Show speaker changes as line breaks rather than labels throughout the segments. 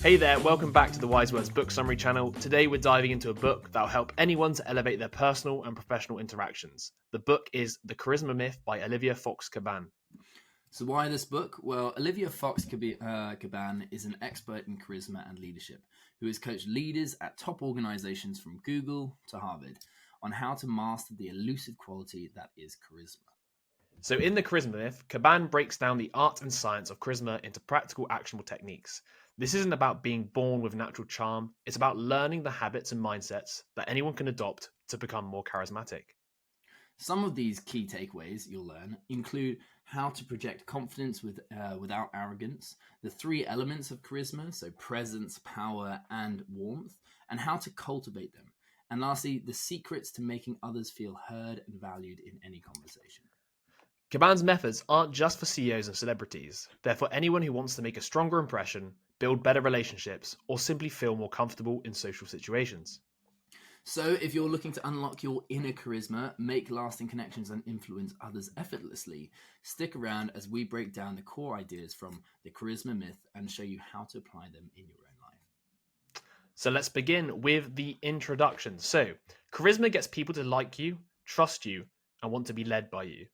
Hey there, welcome back to the Wise Words Book Summary channel. Today we're diving into a book that will help anyone to elevate their personal and professional interactions. The book is The Charisma Myth by Olivia Fox Cabane.
So why this book? Well, Olivia Fox Cabane is an expert in charisma and leadership who has coached leaders at top organizations from Google to Harvard on how to master the elusive quality that is charisma.
So in The Charisma Myth, Cabane breaks down the art and science of charisma into practical, actionable techniques. This isn't about being born with natural charm, it's about learning the habits and mindsets that anyone can adopt to become more charismatic.
Some of these key takeaways you'll learn include how to project confidence without arrogance, the three elements of charisma, so presence, power, and warmth, and how to cultivate them. And lastly, the secrets to making others feel heard and valued in any conversation.
Cabane's methods aren't just for CEOs and celebrities. They're for anyone who wants to make a stronger impression, build better relationships, or simply feel more comfortable in social situations.
So if you're looking to unlock your inner charisma, make lasting connections and influence others effortlessly, stick around as we break down the core ideas from the charisma myth and show you how to apply them in your own life.
So let's begin with the introduction. So, charisma gets people to like you, trust you, and want to be led by you.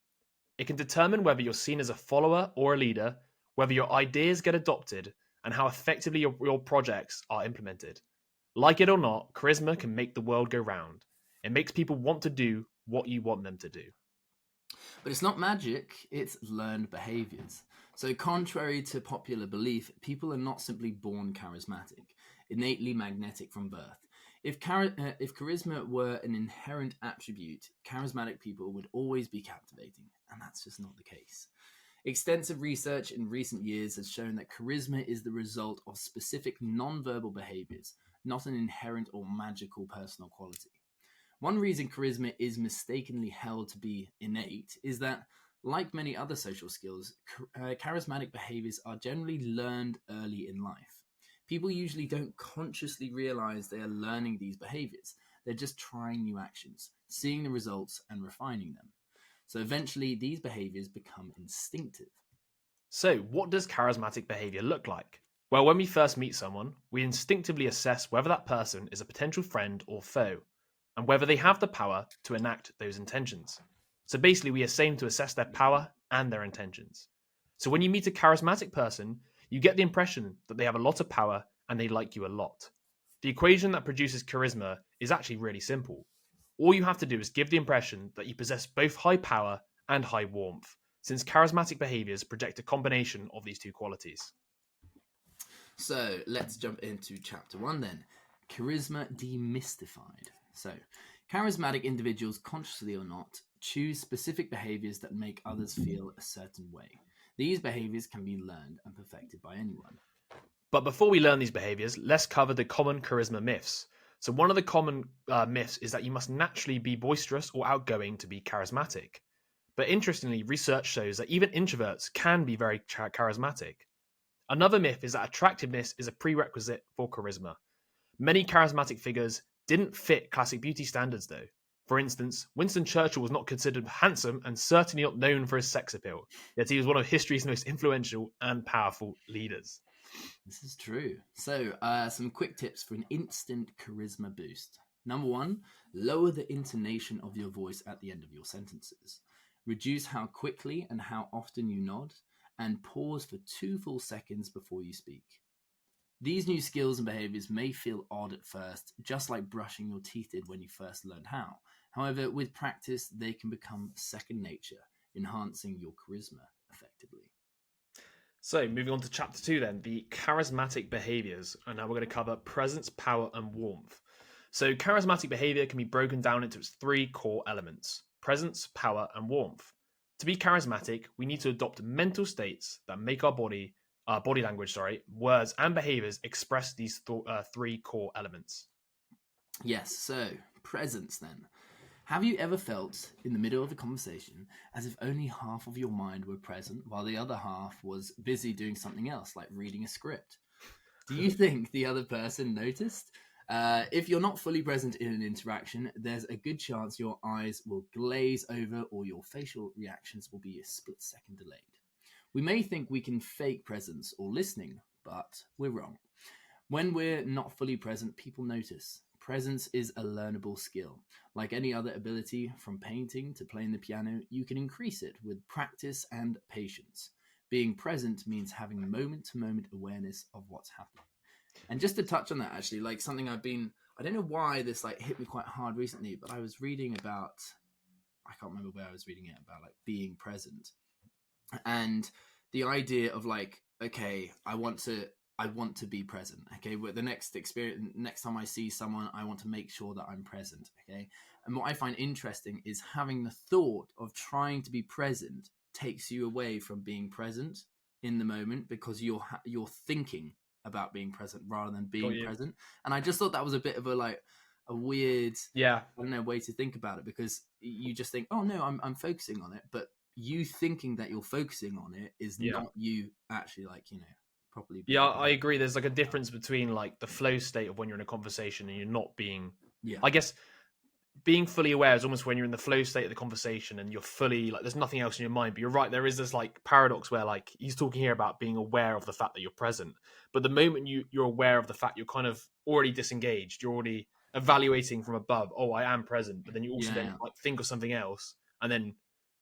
It can determine whether you're seen as a follower or a leader, whether your ideas get adopted, and how effectively your projects are implemented. Like it or not, charisma can make the world go round. It makes people want to do what you want them to do.
But it's not magic, it's learned behaviors. So contrary to popular belief, people are not simply born charismatic, innately magnetic from birth. If charisma were an inherent attribute, charismatic people would always be captivating, and that's just not the case. Extensive research in recent years has shown that charisma is the result of specific non-verbal behaviors, not an inherent or magical personal quality. One reason charisma is mistakenly held to be innate is that, like many other social skills, charismatic behaviors are generally learned early in life. People usually don't consciously realize they are learning these behaviors. They're just trying new actions, seeing the results, and refining them. So eventually, these behaviors become instinctive.
So, what does charismatic behavior look like? Well, when we first meet someone, we instinctively assess whether that person is a potential friend or foe, and whether they have the power to enact those intentions. So basically, we aim to assess their power and their intentions. So when you meet a charismatic person, you get the impression that they have a lot of power and they like you a lot. The equation that produces charisma is actually really simple. All you have to do is give the impression that you possess both high power and high warmth, since charismatic behaviors project a combination of these two qualities.
So let's jump into chapter 1 then. Charisma Demystified. So, charismatic individuals, consciously or not, choose specific behaviors that make others feel a certain way. These behaviors can be learned and perfected by anyone.
But before we learn these behaviors, let's cover the common charisma myths. So one of the common myths is that you must naturally be boisterous or outgoing to be charismatic. But interestingly, research shows that even introverts can be very charismatic. Another myth is that attractiveness is a prerequisite for charisma. Many charismatic figures didn't fit classic beauty standards though. For instance, Winston Churchill was not considered handsome and certainly not known for his sex appeal, yet he was one of history's most influential and powerful leaders.
This is true. So, some quick tips for an instant charisma boost. Number 1, lower the intonation of your voice at the end of your sentences. Reduce how quickly and how often you nod, and pause for 2 full seconds before you speak. These new skills and behaviors may feel odd at first, just like brushing your teeth did when you first learned how. However, with practice, they can become second nature, enhancing your charisma effectively.
So, moving on to chapter 2 then, the charismatic behaviors. And now we're going to cover presence, power, and warmth. So, charismatic behavior can be broken down into its 3 core elements: presence, power, and warmth. To be charismatic, we need to adopt mental states that make our body language, words, and behaviors express these 3 core elements.
Yes, so presence then. Have you ever felt in the middle of a conversation as if only half of your mind were present while the other half was busy doing something else, like reading a script? Do you think the other person noticed? If you're not fully present in an interaction, there's a good chance your eyes will glaze over or your facial reactions will be a split second delayed. We may think we can fake presence or listening, but we're wrong. When we're not fully present, people notice. Presence is a learnable skill. Like any other ability, from painting to playing the piano, you can increase it with practice and patience. Being present means having moment to moment awareness of what's happening. And just to touch on that, actually, like something I don't know why this like hit me quite hard recently, but I was reading about, I can't remember where I was reading it, about like being present. And the idea of like, okay, I want to be present. Okay, with the next time I see someone, I want to make sure that I'm present. Okay, and what I find interesting is having the thought of trying to be present takes you away from being present in the moment, because you're thinking about being present rather than being present. And I just thought that was a bit of a weird, I don't know, way to think about it, because you just think, oh no, I'm focusing on it, but you thinking that you're focusing on it is not you actually properly being present.
I agree. There's like a difference between like the flow state of when you're in a conversation and you're not being,
Yeah.
I guess being fully aware is almost when you're in the flow state of the conversation and you're fully like, there's nothing else in your mind. But you're right, there is this like paradox where like he's talking here about being aware of the fact that you're present, but the moment you're aware of the fact, you're kind of already disengaged, you're already evaluating from above, oh, I am present, but then you also then like think of something else, and then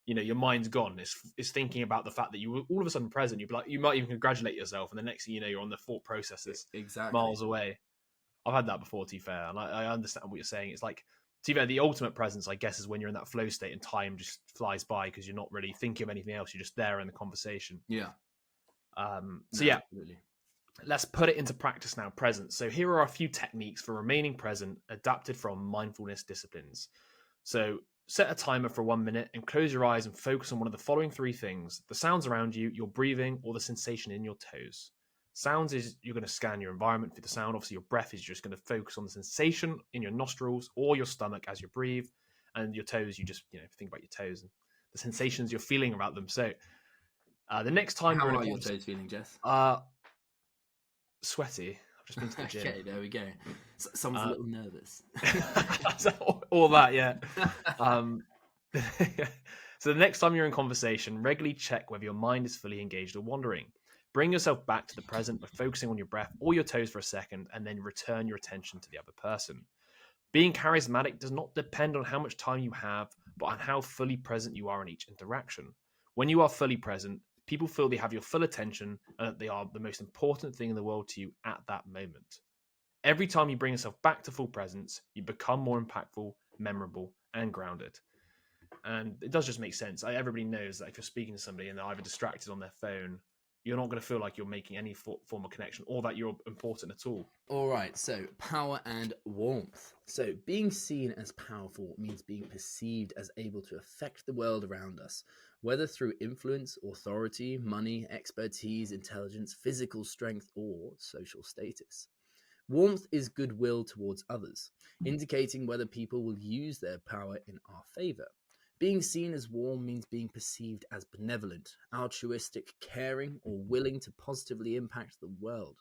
your mind's gone. It's thinking about the fact that you were all of a sudden present. You might even congratulate yourself, and the next thing you know, you're on the thought processes miles away. I've had that before, to be fair, and I understand what you're saying. It's like, to be fair, the ultimate presence, I guess, is when you're in that flow state and time just flies by because you're not really thinking of anything else. You're just there in the conversation.
Yeah.
Absolutely. Let's put it into practice now. Presence. So here are a few techniques for remaining present, adapted from mindfulness disciplines. So set a timer for 1 minute and close your eyes and focus on one of the following three things: the sounds around you, your breathing, or the sensation in your toes. Sounds is you're going to scan your environment for the sound. Obviously, your breath is just going to focus on the sensation in your nostrils or your stomach as you breathe. And your toes, you just think about your toes and the sensations you're feeling about them. So the next time
How are your toes feeling, Jess?
Sweaty. I've just been to the gym.
Okay, there we go. Someone's a little nervous.
All that, yeah. So the next time you're in conversation, regularly check whether your mind is fully engaged or wandering. Bring yourself back to the present by focusing on your breath or your toes for a second, and then return your attention to the other person. Being charismatic does not depend on how much time you have, but on how fully present you are in each interaction. When you are fully present, people feel they have your full attention and that they are the most important thing in the world to you at that moment. Every time you bring yourself back to full presence, you become more impactful, memorable, and grounded. And it does just make sense. Everybody knows that if you're speaking to somebody and they're either distracted on their phone, you're not going to feel like you're making any form of connection or that you're important at all.
All right, so power and warmth. So being seen as powerful means being perceived as able to affect the world around us, whether through influence, authority, money, expertise, intelligence, physical strength, or social status. Warmth is goodwill towards others, indicating whether people will use their power in our favor. Being seen as warm means being perceived as benevolent, altruistic, caring, or willing to positively impact the world.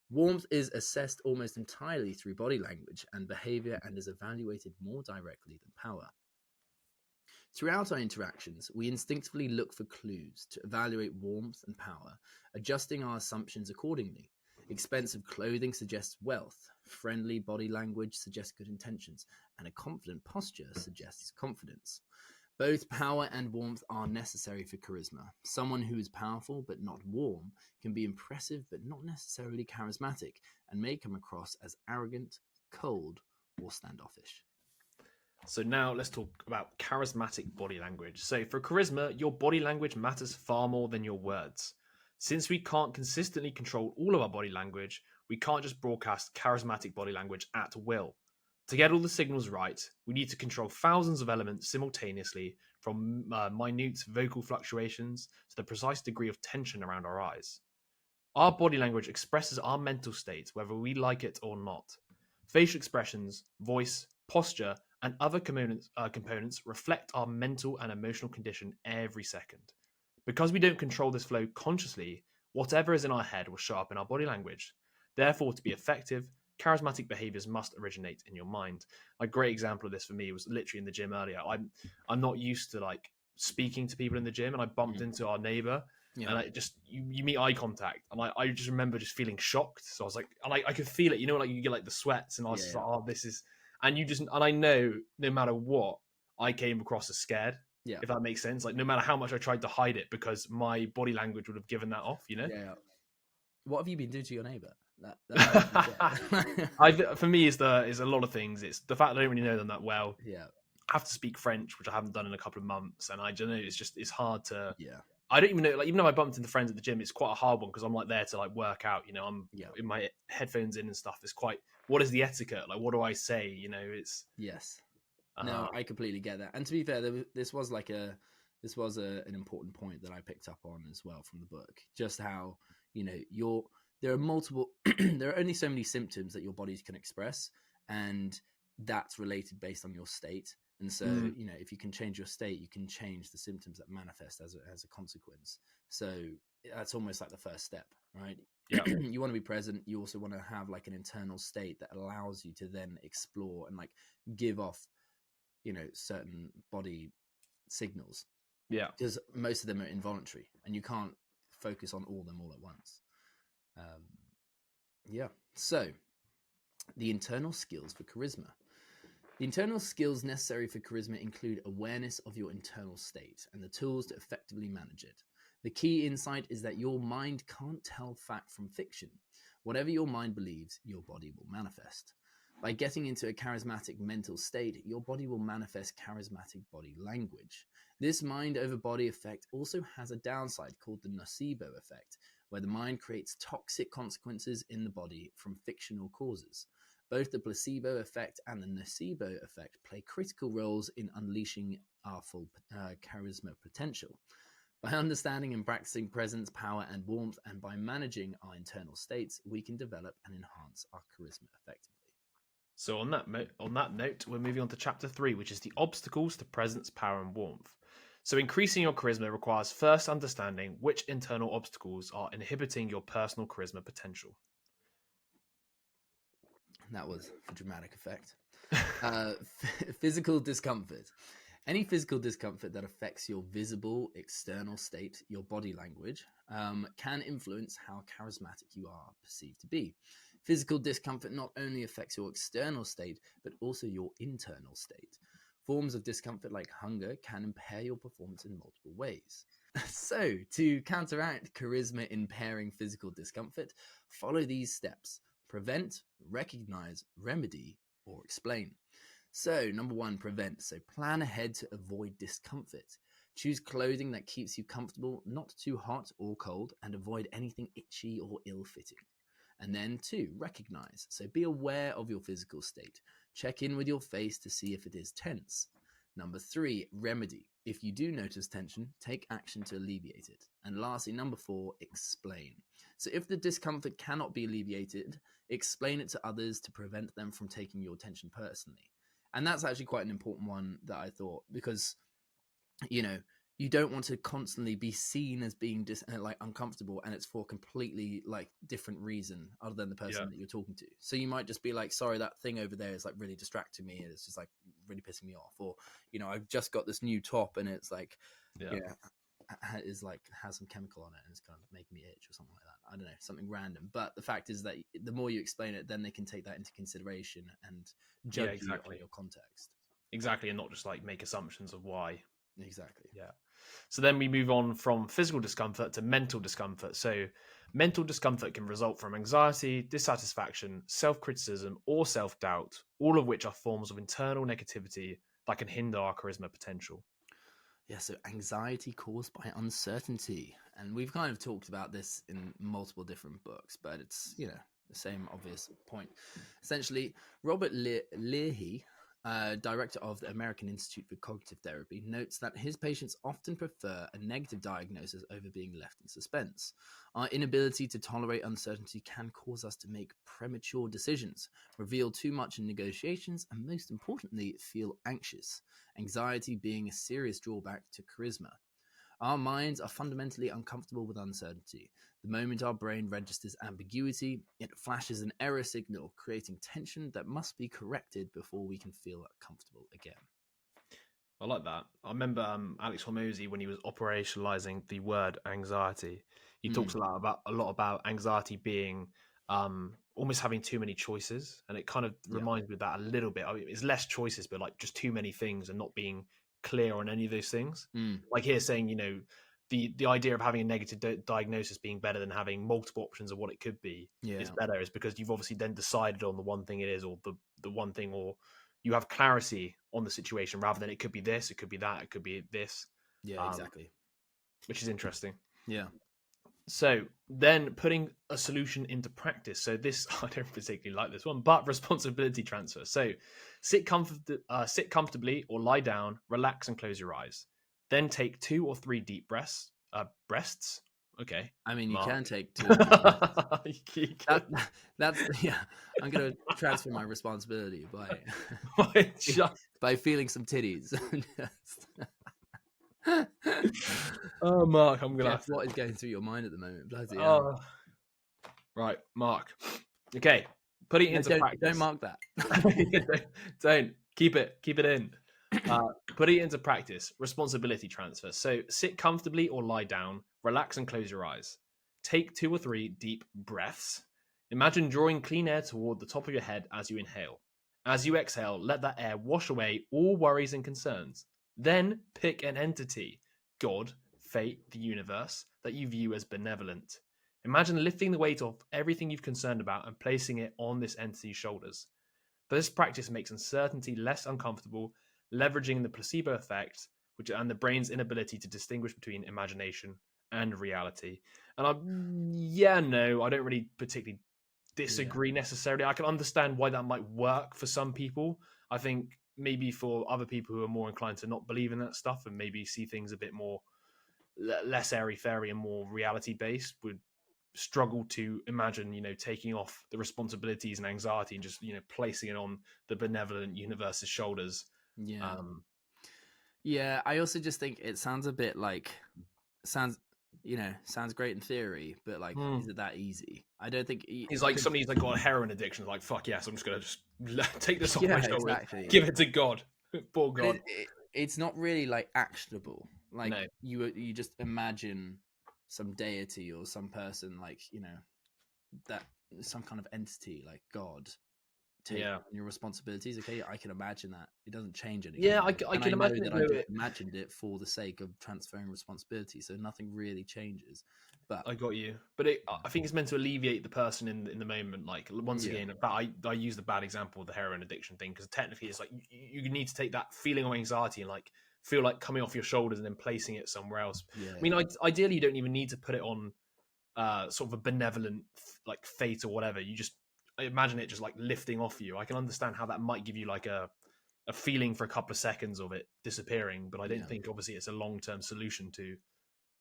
Warmth is assessed almost entirely through body language and behavior and is evaluated more directly than power. Throughout our interactions, we instinctively look for clues to evaluate warmth and power, adjusting our assumptions accordingly. Expensive clothing suggests wealth, friendly body language suggests good intentions, and a confident posture suggests confidence. Both power and warmth are necessary for charisma. Someone who is powerful but not warm can be impressive but not necessarily charismatic, and may come across as arrogant, cold, or standoffish.
So now let's talk about charismatic body language. So for charisma, your body language matters far more than your words. Since we can't consistently control all of our body language, we can't just broadcast charismatic body language at will. To get all the signals right, we need to control thousands of elements simultaneously, from minute vocal fluctuations to the precise degree of tension around our eyes. Our body language expresses our mental state, whether we like it or not. Facial expressions, voice, posture, and other components reflect our mental and emotional condition every second. Because we don't control this flow consciously, whatever is in our head will show up in our body language. Therefore, to be effective, charismatic behaviors must originate in your mind. A great example of this for me was literally in the gym earlier. I'm not used to like speaking to people in the gym, and I bumped into our neighbor, And I just you meet eye contact, and I just remember just feeling shocked. So I was like, and I could feel it, like you get like the sweats, and I was just like, oh, this is, and I know no matter what, I came across as scared.
Yeah.
If that makes sense, like no matter how much I tried to hide it, because my body language would have given that off.
Yeah. What have you been doing to your neighbour?
For me, is a lot of things. It's the fact that I don't really know them that well.
Yeah.
I have to speak French, which I haven't done in a couple of months, and I don't know. It's hard to.
Yeah.
I don't even know. Like, even though I bumped into friends at the gym, it's quite a hard one because I'm like there to like work out. I'm in my headphones in and stuff. It's quite. What is the etiquette? Like, what do I say? It's.
Yes. No, I completely get that. And to be fair, this was an important point that I picked up on as well from the book. Just how there are multiple. There are only so many symptoms that your bodies can express, and that's related based on your state. And so, if you can change your state, you can change the symptoms that manifest as a consequence. So that's almost like the first step, right?
Yeah.
You want to be present. You also want to have like an internal state that allows you to then explore and like give off, certain body signals.
Yeah.
Because most of them are involuntary and you can't focus on all of them all at once. So the internal skills for charisma. The internal skills necessary for charisma include awareness of your internal state and the tools to effectively manage it. The key insight is that your mind can't tell fact from fiction. Whatever your mind believes, your body will manifest. By getting into a charismatic mental state, your body will manifest charismatic body language. This mind over body effect also has a downside called the nocebo effect, where the mind creates toxic consequences in the body from fictional causes. Both the placebo effect and the nocebo effect play critical roles in unleashing our full charisma potential. By understanding and practicing presence, power, and warmth, and by managing our internal states, we can develop and enhance our charisma effectively.
So on that note, we're moving on to chapter 3, which is the obstacles to presence, power, and warmth. So increasing your charisma requires first understanding which internal obstacles are inhibiting your personal charisma potential.
That was for dramatic effect. Physical discomfort. Any physical discomfort that affects your visible external state, your body language, can influence how charismatic you are perceived to be. Physical discomfort not only affects your external state, but also your internal state. Forms of discomfort like hunger can impair your performance in multiple ways. So, to counteract charisma impairing physical discomfort, follow these steps. Prevent, recognize, remedy, or explain. So, number 1, prevent. So, plan ahead to avoid discomfort. Choose clothing that keeps you comfortable, not too hot or cold, and avoid anything itchy or ill-fitting. And then 2, recognize. So, be aware of your physical state. Check in with your face to see if it is tense. Number 3, remedy. If you do notice tension, take action to alleviate it. And lastly, number 4, explain. So if the discomfort cannot be alleviated, explain it to others to prevent them from taking your tension personally. And that's actually quite an important one that I thought, because, you don't want to constantly be seen as being uncomfortable, and it's for a completely different reason other than the person that you're talking to. So you might just be like, sorry, that thing over there is really distracting me. It's just really pissing me off. Or, I've just got this new top and it's has some chemical on it and it's kind of making me itch or something like that. I don't know, something random. But the fact is that the more you explain it, then they can take that into consideration and judge you on your context.
Exactly, and not just make assumptions of why.
Exactly.
Yeah. So then we move on from physical discomfort to mental discomfort. So mental discomfort can result from anxiety, dissatisfaction, self-criticism, or self-doubt, all of which are forms of internal negativity that can hinder our charisma potential.
Yeah, so anxiety caused by uncertainty. And we've kind of talked about this in multiple different books, but it's, the same obvious point. Essentially, Robert Leahy, director of the American Institute for Cognitive Therapy, notes that his patients often prefer a negative diagnosis over being left in suspense. Our inability to tolerate uncertainty can cause us to make premature decisions, reveal too much in negotiations, and most importantly, feel anxious. Anxiety being a serious drawback to charisma. Our minds are fundamentally uncomfortable with uncertainty. The moment our brain registers ambiguity, it flashes an error signal, creating tension that must be corrected before we can feel comfortable again.
I like that. I remember Alex Hormozy, when he was operationalizing the word anxiety, he talks
Mm,
a lot about anxiety being almost having too many choices, and it kind of
yeah.
reminds me of that a little bit. I mean, it's less choices, but like just too many things and not being clear on any of those things.
Mm,
Like here, saying the idea of having a negative diagnosis being better than having multiple options of what it could be is
yeah.
better, is because you've obviously then decided on the one thing it is, or the one thing, or you have clarity on the situation rather than it could be this, it could be that, it could be this,
Yeah,
um,
exactly.
which is interesting.
Yeah.
So then putting a solution into practice. So this, I don't particularly like this one, but responsibility transfer. So sit comfortably or lie down, relax and close your eyes. Then take 2 or 3 deep breaths. Okay,
I mean, you
Mark.
can take 2 or 3 breaths.
You
That,
could-
that's yeah. I'm gonna transfer my responsibility by
just-
by feeling some titties.
oh, Mark, I'm gonna
Jeff,
have to.
what is going through your mind at the moment? Bloody hell.
Oh, right, Mark. Okay, put it
No,
into
don't
practice.
mark that.
Don't keep it in. Put it into practice. Responsibility transfer. So sit comfortably or lie down. Relax and close your eyes. Take 2 or 3 deep breaths. Imagine drawing clean air toward the top of your head as you inhale. As you exhale, let that air wash away all worries and concerns. Then pick an entity, God, fate, the universe, that you view as benevolent. Imagine lifting the weight off everything you've concerned about and placing it on this entity's shoulders. This practice makes uncertainty less uncomfortable, leveraging the placebo effect, and the brain's inability to distinguish between imagination and reality. And I don't really particularly
Yeah.
disagree necessarily. I can understand why that might work for some people. I think maybe for other people who are more inclined to not believe in that stuff and maybe see things a bit more less airy fairy and more reality based would struggle to imagine, taking off the responsibilities and anxiety and just, placing it on the benevolent universe's shoulders.
Yeah.
Um,
Yeah. I also just think it sounds a bit like sounds sounds great in theory, but like, is it that easy? I don't think
He's like somebody's like got a heroin addiction. Like, fuck yes, I'm just gonna just take this off my
yeah,
shoulders,
exactly.
give it to God, poor
But
God.
it's not really like actionable. Like
No,
you just imagine some deity or some person, like that some kind of entity like God taking
yeah,
on your responsibilities. Okay, I can imagine that. It doesn't change anything.
yeah. I
And
can
I know
imagine it
that I
though.
just imagined it for the sake of transferring responsibility, so nothing really changes. But
I got you, but I think it's meant to alleviate the person in the moment. Like once
yeah,
again, I use the bad example of the heroin addiction thing because technically it's like you need to take that feeling of anxiety and like feel like coming off your shoulders and then placing it somewhere else. I
yeah,
mean, ideally, you don't even need to put it on sort of a benevolent like fate or whatever. You just imagine it just like lifting off you. I can understand how that might give you like a feeling for a couple of seconds of it disappearing, but I don't
yeah,
think obviously it's a long term solution to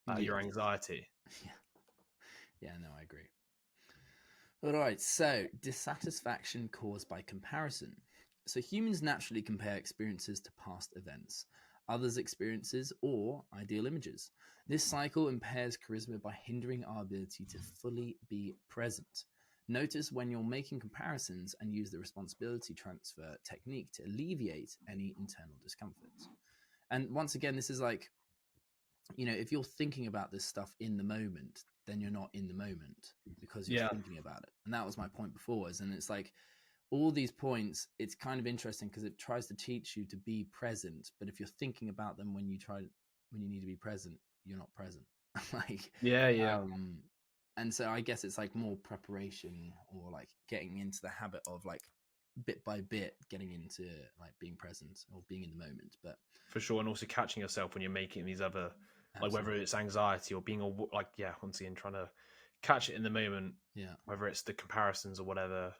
yeah,
your anxiety.
yeah, yeah. No, I agree. All right, so dissatisfaction caused by comparison. So humans naturally compare experiences to past events, others' experiences, or ideal images. This cycle impairs charisma by hindering our ability to fully be present. Notice when you're making comparisons and use the responsibility transfer technique to alleviate any internal discomfort. And once again, this is like, if you're thinking about this stuff in the moment, then you're not in the moment because you're
Yeah,
thinking about it. And that was my point before. And it's like all these points, it's kind of interesting because it tries to teach you to be present. But if you're thinking about them when you need to be present, you're not present. like,
yeah.
um, and so I guess it's like more preparation or like getting into the habit of like bit by bit getting into like being present or being in the moment. But
For sure, and also catching yourself when you're making these other, like whether
absolutely,
it's anxiety or being like once again trying to catch it in the moment,
yeah.
whether it's the comparisons or whatever.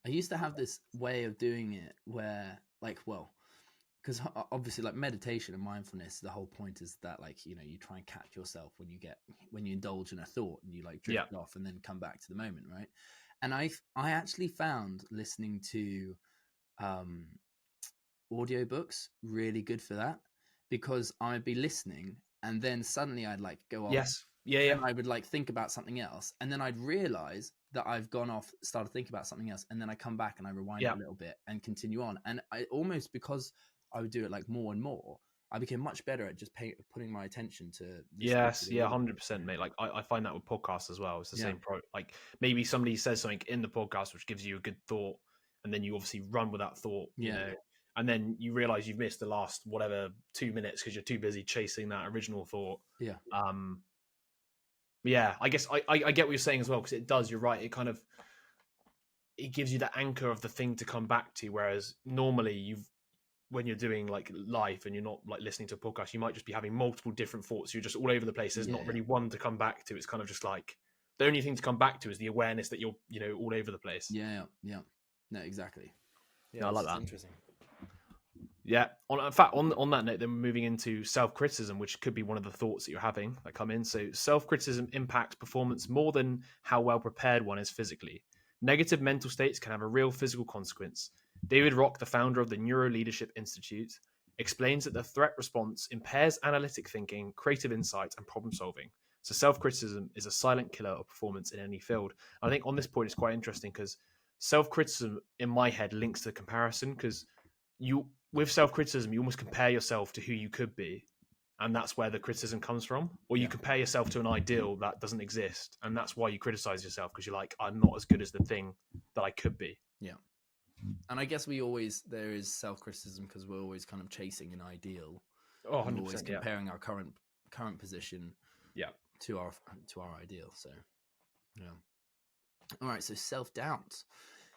I used to have this way of doing it where, like, well, because obviously, like meditation and mindfulness, the whole point is that, like, you try and catch yourself when you indulge in a thought and you like
Yeah,
drift off and then come back to the moment, right? And I actually found listening to um, audiobooks really good for that because I'd be listening and then suddenly I'd like go off
yes, yeah.
and I would like think about something else, and then I'd realize that I've gone off, started thinking about something else, and then I come back and I rewind it
Yeah,
a little bit and continue on. And I almost because I would do it like more and more, I became much better at just putting my attention to listening to
Yes,
the
yeah,
audio.
100%, mate. Like I find that with podcasts as well. It's the
Yeah,
same like maybe somebody says something in the podcast which gives you a good thought, and then you obviously run with that thought, you
yeah,
know, and then you realize you've missed the last whatever 2 minutes because you're too busy chasing that original thought.
yeah,
Um, yeah, I guess I get what you're saying as well, because it does. You're right. It gives you the anchor of the thing to come back to, whereas normally when you're doing like life and you're not like listening to a podcast, you might just be having multiple different thoughts. You're just all over the place. There's not
yeah,
really one to come back to. It's kind of just like the only thing to come back to is the awareness that you're, all over the place.
yeah, yeah. No, exactly.
Yeah, I
it's
like
just
that.
interesting.
Yeah. In fact, on that note, then we're moving into self-criticism, which could be one of the thoughts that you're having that come in. So self-criticism impacts performance more than how well prepared one is physically. Negative mental states can have a real physical consequence. David Rock, the founder of the Neuro Leadership Institute, explains that the threat response impairs analytic thinking, creative insight, and problem solving. So self-criticism is a silent killer of performance in any field. I think on this point it's quite interesting because self-criticism in my head links to comparison, because you with self-criticism you almost compare yourself to who you could be, and that's where the criticism comes from, or you
Yeah.
compare yourself to an ideal that doesn't exist, and that's why you criticize yourself, because you're like, I'm not as good as the thing that I could be.
Yeah. And I guess there is self-criticism because we're always kind of chasing an ideal.
Oh,
And
100%,
always comparing our current position
yeah.
to our ideal. So yeah. All right, so self-doubt.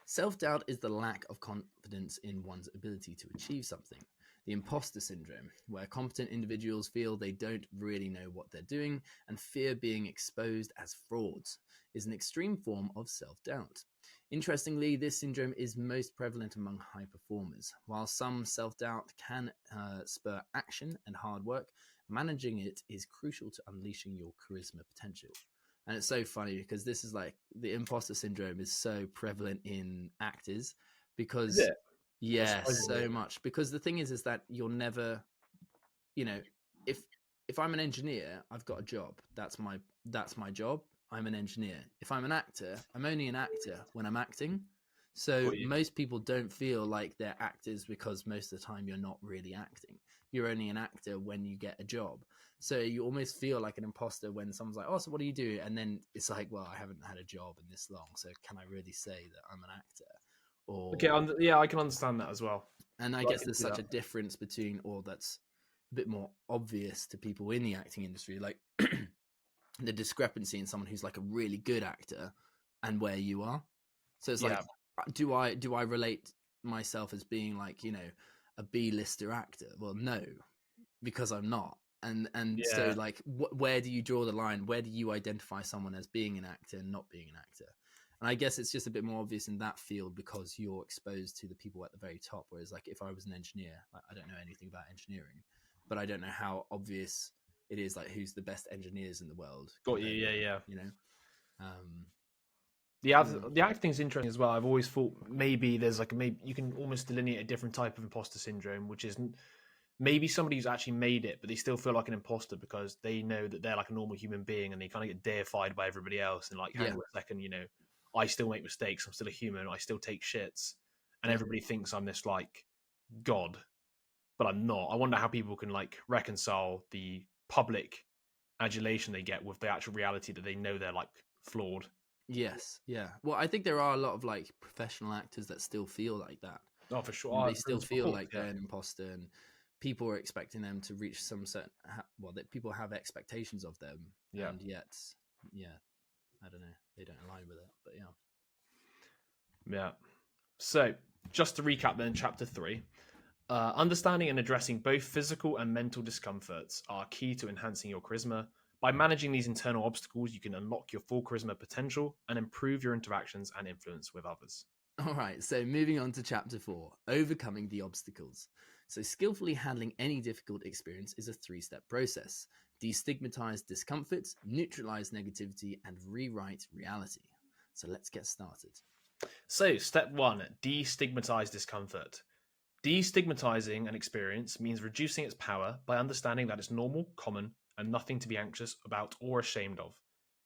Self-doubt is the lack of confidence in one's ability to achieve something. The imposter syndrome, where competent individuals feel they don't really know what they're doing and fear being exposed as frauds, is an extreme form of self-doubt. Interestingly, this syndrome is most prevalent among high performers. While some self-doubt can spur action and hard work, managing it is crucial to unleashing your charisma potential. And it's so funny because this is like the imposter syndrome is so prevalent in actors
Is
because
it?
yeah,
Surprisingly.
so much. Because the thing is that you're never, you know, if I'm an engineer, I've got a job. That's my job. I'm an engineer. If I'm an actor, I'm only an actor when I'm acting. So
Got you.
most people don't feel like they're actors because most of the time you're not really acting. You're only an actor when you get a job. So you almost feel like an imposter when someone's like, "Oh, so what do you do?" And then it's like, "Well, I haven't had a job in this long, so can I really say that I'm an actor?" Or
Okay, yeah, I can understand that as well.
and I
I
guess
can
there's
see
such
that.
a difference between, or that's a bit more obvious to people in the acting industry, like the discrepancy in someone who's like a really good actor and where you are. So it's like,
Yeah,
do I relate myself as being like, a B-lister actor? Well, no, because I'm not. And so
yeah.
like, where do you draw the line? Where do you identify someone as being an actor and not being an actor? And I guess it's just a bit more obvious in that field because you're exposed to the people at the very top. Whereas like if I was an engineer, like, I don't know anything about engineering, but I don't know how obvious it is, like who's the best engineers in the world
Got you.
compared
Yeah,
to,
yeah.
um,
The acting's interesting as well. I've always thought maybe there's like maybe you can almost delineate a different type of imposter syndrome, which is maybe somebody who's actually made it, but they still feel like an imposter because they know that they're like a normal human being and they kind of get deified by everybody else. And like, hang
yeah,
on a second, I still make mistakes. I'm still a human. I still take shits, and
yeah,
everybody thinks I'm this like god, but I'm not. I wonder how people can like reconcile the public adulation they get with the actual reality that they know they're like flawed.
yes, yeah. Well, I think there are a lot of like professional actors that still feel like that.
Oh, for sure.
They still
Of
feel
course,
like
yeah.
they're an imposter, and people are expecting them to reach some certain. That people have expectations of them,
Yeah.
and yet, yeah, I don't know, they don't align with it. But yeah,
Yeah. So, just to recap then, chapter 3. Understanding and addressing both physical and mental discomforts are key to enhancing your charisma. By managing these internal obstacles, you can unlock your full charisma potential and improve your interactions and influence with others.
all right. So moving on to chapter 4, overcoming the obstacles. So skillfully handling any difficult experience is a 3-step process: destigmatize discomfort, neutralize negativity, and rewrite reality. So let's get started.
So, step 1, destigmatize discomfort. Destigmatizing an experience means reducing its power by understanding that it's normal, common, and nothing to be anxious about or ashamed of.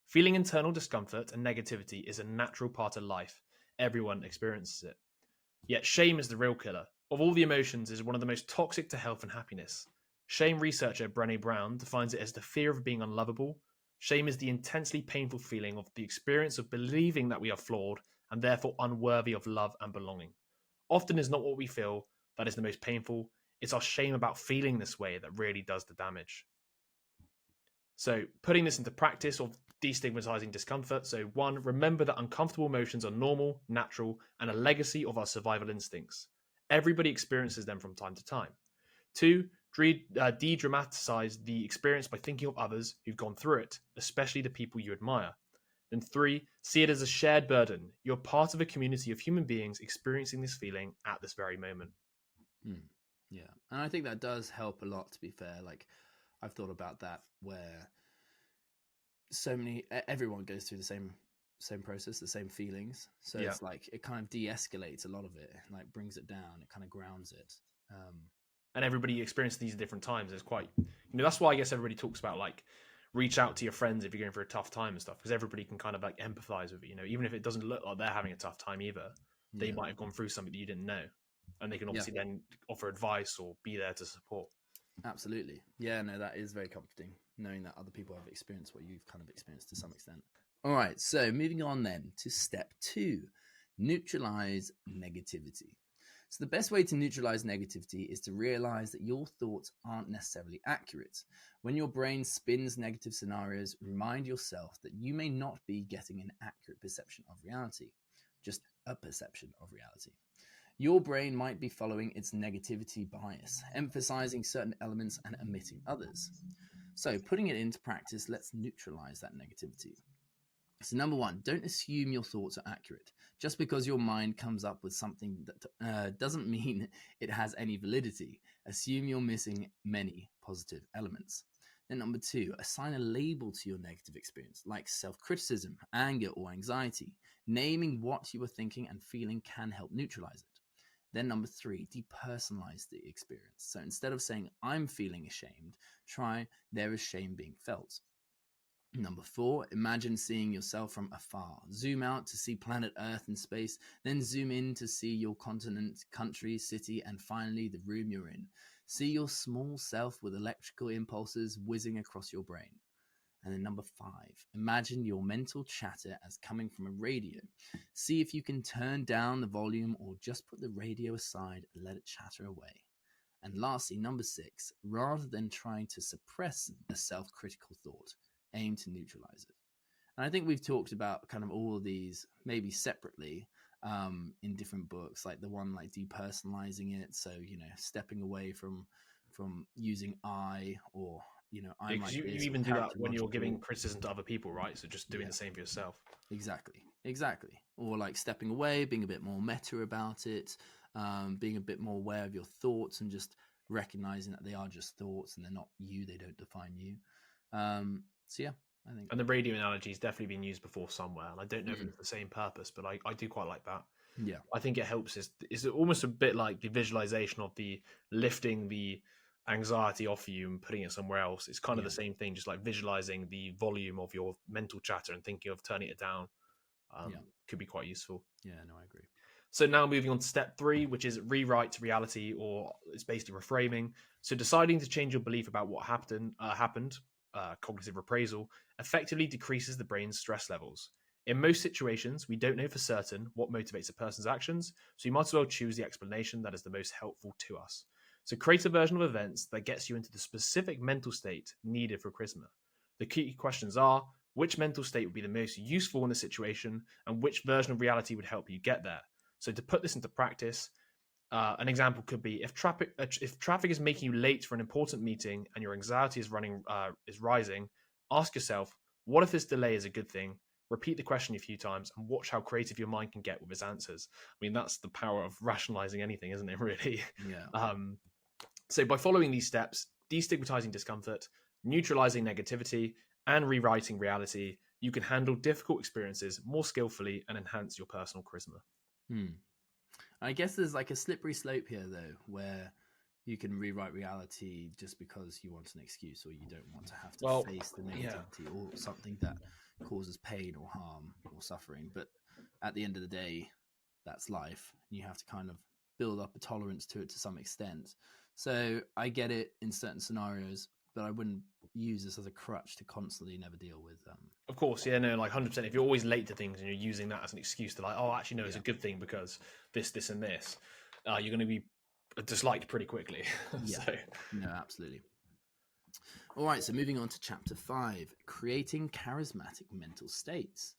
Feeling internal discomfort and negativity is a natural part of life. Everyone experiences it. Yet shame is the real killer. of all the emotions is one of the most toxic to health and happiness. Shame researcher Brené Brown defines it as the fear of being unlovable. Shame is the intensely painful feeling of the experience of believing that we are flawed and therefore unworthy of love and belonging. Often is not what we feel that is the most painful. It's our shame about feeling this way that really does the damage. So putting this into practice of destigmatizing discomfort. So 1, remember that uncomfortable emotions are normal, natural, and a legacy of our survival instincts. Everybody experiences them from time to time. 2, de-dramatize the experience by thinking of others who've gone through it, especially the people you admire. And 3, see it as a shared burden. You're part of a community of human beings experiencing this feeling at this very moment.
Yeah. And I think that does help a lot, to be fair. Like, I've thought about that where everyone goes through the same process, the same feelings. So it's like, it kind of de-escalates a lot of it, like brings it down, it kind of grounds it.
And everybody experiences these at different times. It's quite, that's why I guess everybody talks about like, reach out to your friends if you're going through a tough time and stuff, because everybody can kind of like empathize with it, even if it doesn't look like they're having a tough time either. They might have gone through something that you didn't know, and they can obviously then offer advice or be there to support.
Absolutely. Yeah, no, that is very comforting, knowing that other people have experienced what you've kind of experienced to some extent. All right, so moving on then to step 2, neutralize negativity. So the best way to neutralize negativity is to realize that your thoughts aren't necessarily accurate. When your brain spins negative scenarios, remind yourself that you may not be getting an accurate perception of reality, just a perception of reality. Your brain might be following its negativity bias, emphasizing certain elements and omitting others. So putting it into practice, let's neutralize that negativity. So number 1, don't assume your thoughts are accurate. Just because your mind comes up with something that doesn't mean it has any validity. Assume you're missing many positive elements. Then number 2, assign a label to your negative experience, like self-criticism, anger, or anxiety. Naming what you are thinking and feeling can help neutralize it. Then number 3, depersonalize the experience. So instead of saying, I'm feeling ashamed, try, there is shame being felt. Number 4, imagine seeing yourself from afar. Zoom out to see planet Earth and space, then zoom in to see your continent, country, city, and finally the room you're in. See your small self with electrical impulses whizzing across your brain. And then number 5, imagine your mental chatter as coming from a radio. See if you can turn down the volume or just put the radio aside and let it chatter away. And lastly, number 6, rather than trying to suppress a self-critical thought, aim to neutralize it. And I think we've talked about kind of all of these maybe separately in different books, like the one like depersonalizing it. So, stepping away from using I, or, I'm like
you
this.
even do that when you're giving criticism to other people, right? So just doing the same for yourself.
Exactly. Or like stepping away, being a bit more meta about it, being a bit more aware of your thoughts and just recognizing that they are just thoughts and they're not you, they don't define you. So yeah, I think.
And the radio analogy has definitely been used before somewhere, and I don't know if it's the same purpose, but I do quite like that.
Yeah,
I think it helps. Is almost a bit like the visualization of the lifting the anxiety off you and putting it somewhere else. It's kind of the same thing, just like visualizing the volume of your mental chatter and thinking of turning it down. Could be quite useful.
Yeah, no, I agree.
So now moving on to step 3, which is rewrite reality, or it's basically reframing. So deciding to change your belief about what happened, cognitive appraisal, effectively decreases the brain's stress levels. In most situations, we don't know for certain what motivates a person's actions, so you might as well choose the explanation that is the most helpful to us. So create a version of events that gets you into the specific mental state needed for charisma. The key questions are, which mental state would be the most useful in the situation, and which version of reality would help you get there? So to put this into practice, an example could be if traffic is making you late for an important meeting and your anxiety is rising, ask yourself, what if this delay is a good thing? Repeat the question a few times and watch how creative your mind can get with its answers. I mean, that's the power of rationalizing anything, isn't it, really?
Yeah.
So by following these steps, destigmatizing discomfort, neutralizing negativity, and rewriting reality, you can handle difficult experiences more skillfully and enhance your personal charisma.
I guess there's like a slippery slope here, though, where you can rewrite reality just because you want an excuse or you don't want to have to face the negativity or something that causes pain or harm or suffering. But at the end of the day, that's life. You have to kind of build up a tolerance to it to some extent. So I get it in certain scenarios, but I wouldn't use this as a crutch to constantly never deal with them.
Of course, yeah, no, like 100%. If you're always late to things and you're using that as an excuse to like, oh, actually, no, it's a good thing because this, and this, you're going to be disliked pretty quickly.
Yeah,
So.
no, absolutely. All right, so moving on to chapter 5, creating charismatic mental states.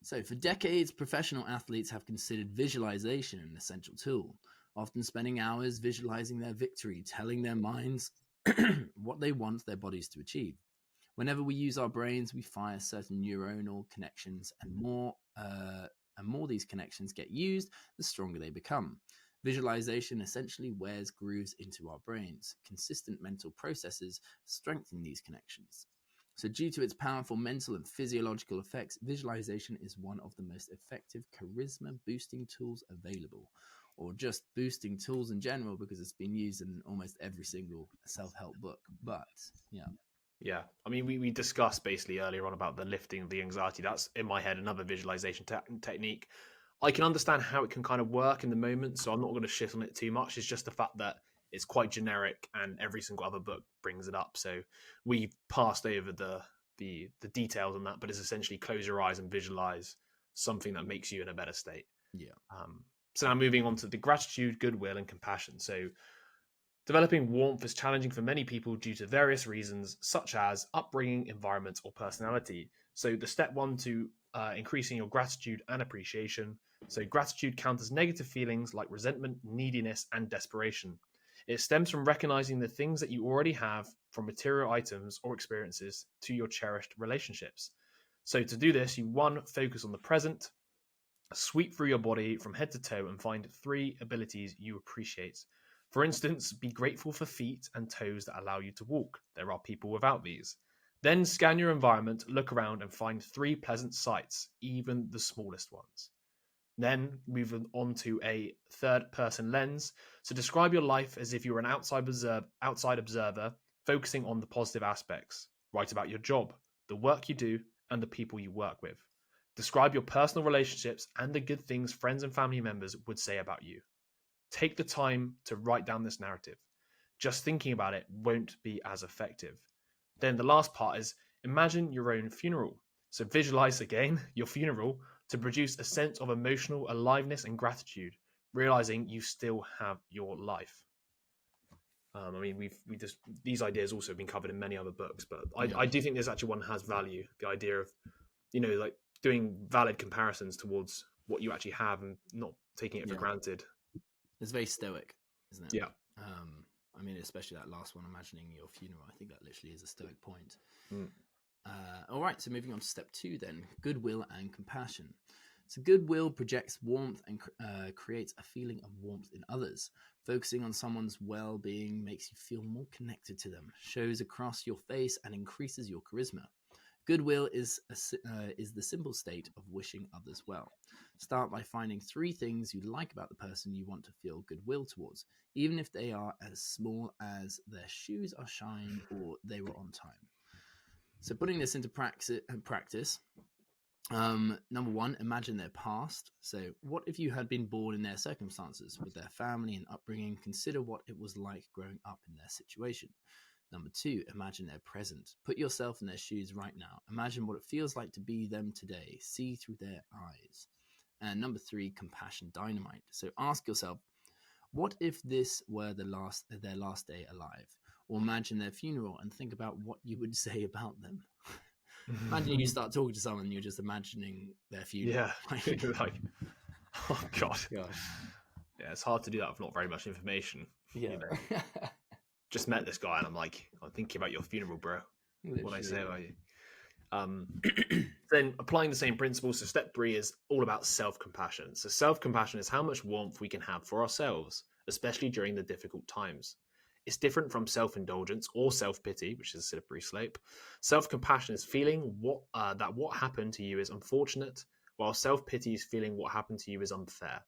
So for decades, professional athletes have considered visualization an essential tool, often spending hours visualizing their victory, telling their minds what they want their bodies to achieve. Whenever we use our brains, we fire certain neuronal connections, and more these connections get used, the stronger they become. Visualization essentially wears grooves into our brains. Consistent mental processes strengthen these connections. So due to its powerful mental and physiological effects, visualization is one of the most effective charisma boosting tools available, or just boosting tools in general, because it's been used in almost every single self-help book. But
Yeah, I mean, we discussed basically earlier on about the lifting of the anxiety. That's in my head another visualization technique. I can understand how it can kind of work in the moment, so I'm not going to shit on it too much. It's just the fact that it's quite generic, and every single other book brings it up. So we passed over the details on that, but it's essentially close your eyes and visualize something that makes you in a better state.
yeah.
So now moving on to the gratitude, goodwill, and compassion. So developing warmth is challenging for many people due to various reasons, such as upbringing, environment, or personality. So the step one to increasing your gratitude and appreciation. So gratitude counters negative feelings like resentment, neediness, and desperation. It stems from recognizing the things that you already have, from material items or experiences to your cherished relationships. So to do this, you focus on the present, sweep through your body from head to toe and find 3 abilities you appreciate. For instance, be grateful for feet and toes that allow you to walk. There are people without these. Then scan your environment, look around, and find 3 pleasant sights, even the smallest ones. Then move on to a third-person lens. So describe your life as if you were an outside observer, focusing on the positive aspects. Write about your job, the work you do, and the people you work with. Describe your personal relationships and the good things friends and family members would say about you. Take the time to write down this narrative. Just thinking about it won't be as effective. Then the last part is imagine your own funeral. So visualize again your funeral to produce a sense of emotional aliveness and gratitude, realizing you still have your life. I mean, these ideas also have been covered in many other books, but I do think this actually one has value. The idea of, like doing valid comparisons towards what you actually have and not taking it for granted.
It's very stoic, isn't it?
Yeah.
I mean, especially that last one, imagining your funeral. I think that literally is a stoic point. All right, so moving on to step 2 then, goodwill and compassion. So goodwill projects warmth and creates a feeling of warmth in others. Focusing on someone's well-being makes you feel more connected to them, shows across your face, and increases your charisma. Goodwill is the simple state of wishing others well. Start by finding 3 things you like about the person you want to feel goodwill towards, even if they are as small as their shoes are shined or they were on time. So putting this into practice, number 1, imagine their past. So what if you had been born in their circumstances, with their family and upbringing? Consider what it was like growing up in their situation. Number 2, imagine their present. Put yourself in their shoes right now. Imagine what it feels like to be them today. See through their eyes. And number 3, compassion dynamite. So ask yourself, what if this were their last day alive? Or imagine their funeral and think about what you would say about them. Imagine you start talking to someone and you're just imagining their funeral.
Yeah. Like, oh God.
Gosh.
Yeah, it's hard to do that with not very much information.
Yeah.
Just met this guy and I'm like, I'm thinking about your funeral, bro. What I say about you. Then applying the same principles. So step 3 is all about self-compassion. So self-compassion is how much warmth we can have for ourselves, especially during the difficult times. It's different from self-indulgence or self-pity, which is a slippery slope. Self-compassion is feeling that what happened to you is unfortunate, while self-pity is feeling what happened to you is unfair.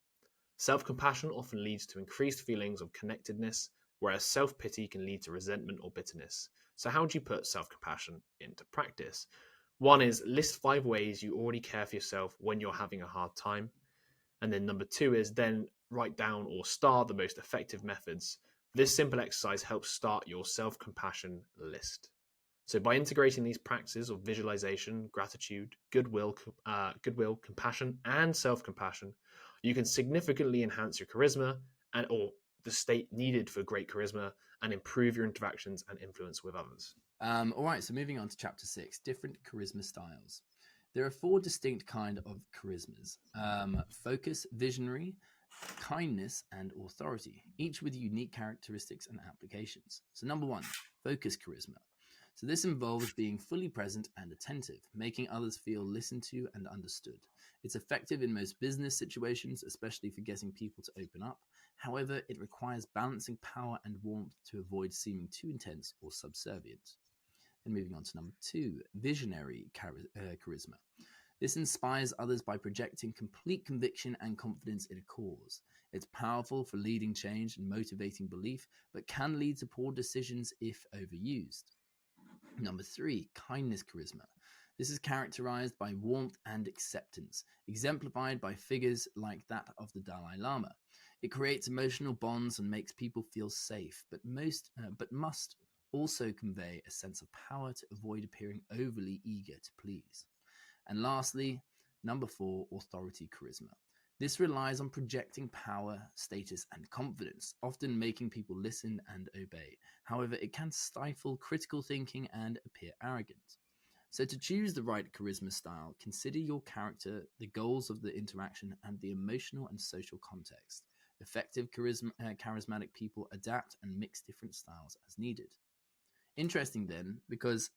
Self-compassion often leads to increased feelings of connectedness, whereas self-pity can lead to resentment or bitterness. So how do you put self-compassion into practice? 1 is list 5 ways you already care for yourself when you're having a hard time. And then number 2 is then write down, or star the most effective methods, this simple exercise helps start your self-compassion list. So by integrating these practices of visualization, gratitude, goodwill, compassion, and self-compassion, you can significantly enhance your charisma and or the state needed for great charisma and improve your interactions and influence with others.
All right, so moving on to chapter 6, different charisma styles. There are 4 distinct kind of charismas: focus, visionary, kindness, and authority, each with unique characteristics and applications. So number 1, focus charisma. So this involves being fully present and attentive, making others feel listened to and understood. It's effective in most business situations, especially for getting people to open up. However, it requires balancing power and warmth to avoid seeming too intense or subservient. And moving on to number 2, visionary charisma. This inspires others by projecting complete conviction and confidence in a cause. It's powerful for leading change and motivating belief, but can lead to poor decisions if overused. Number 3, kindness charisma. This is characterized by warmth and acceptance, exemplified by figures like that of the Dalai Lama. It creates emotional bonds and makes people feel safe, but must also convey a sense of power to avoid appearing overly eager to please. And lastly, number 4, authority charisma. This relies on projecting power, status, and confidence, often making people listen and obey. However, it can stifle critical thinking and appear arrogant. So to choose the right charisma style, consider your character, the goals of the interaction, and the emotional and social context. Effective charismatic people adapt and mix different styles as needed. Interesting then, because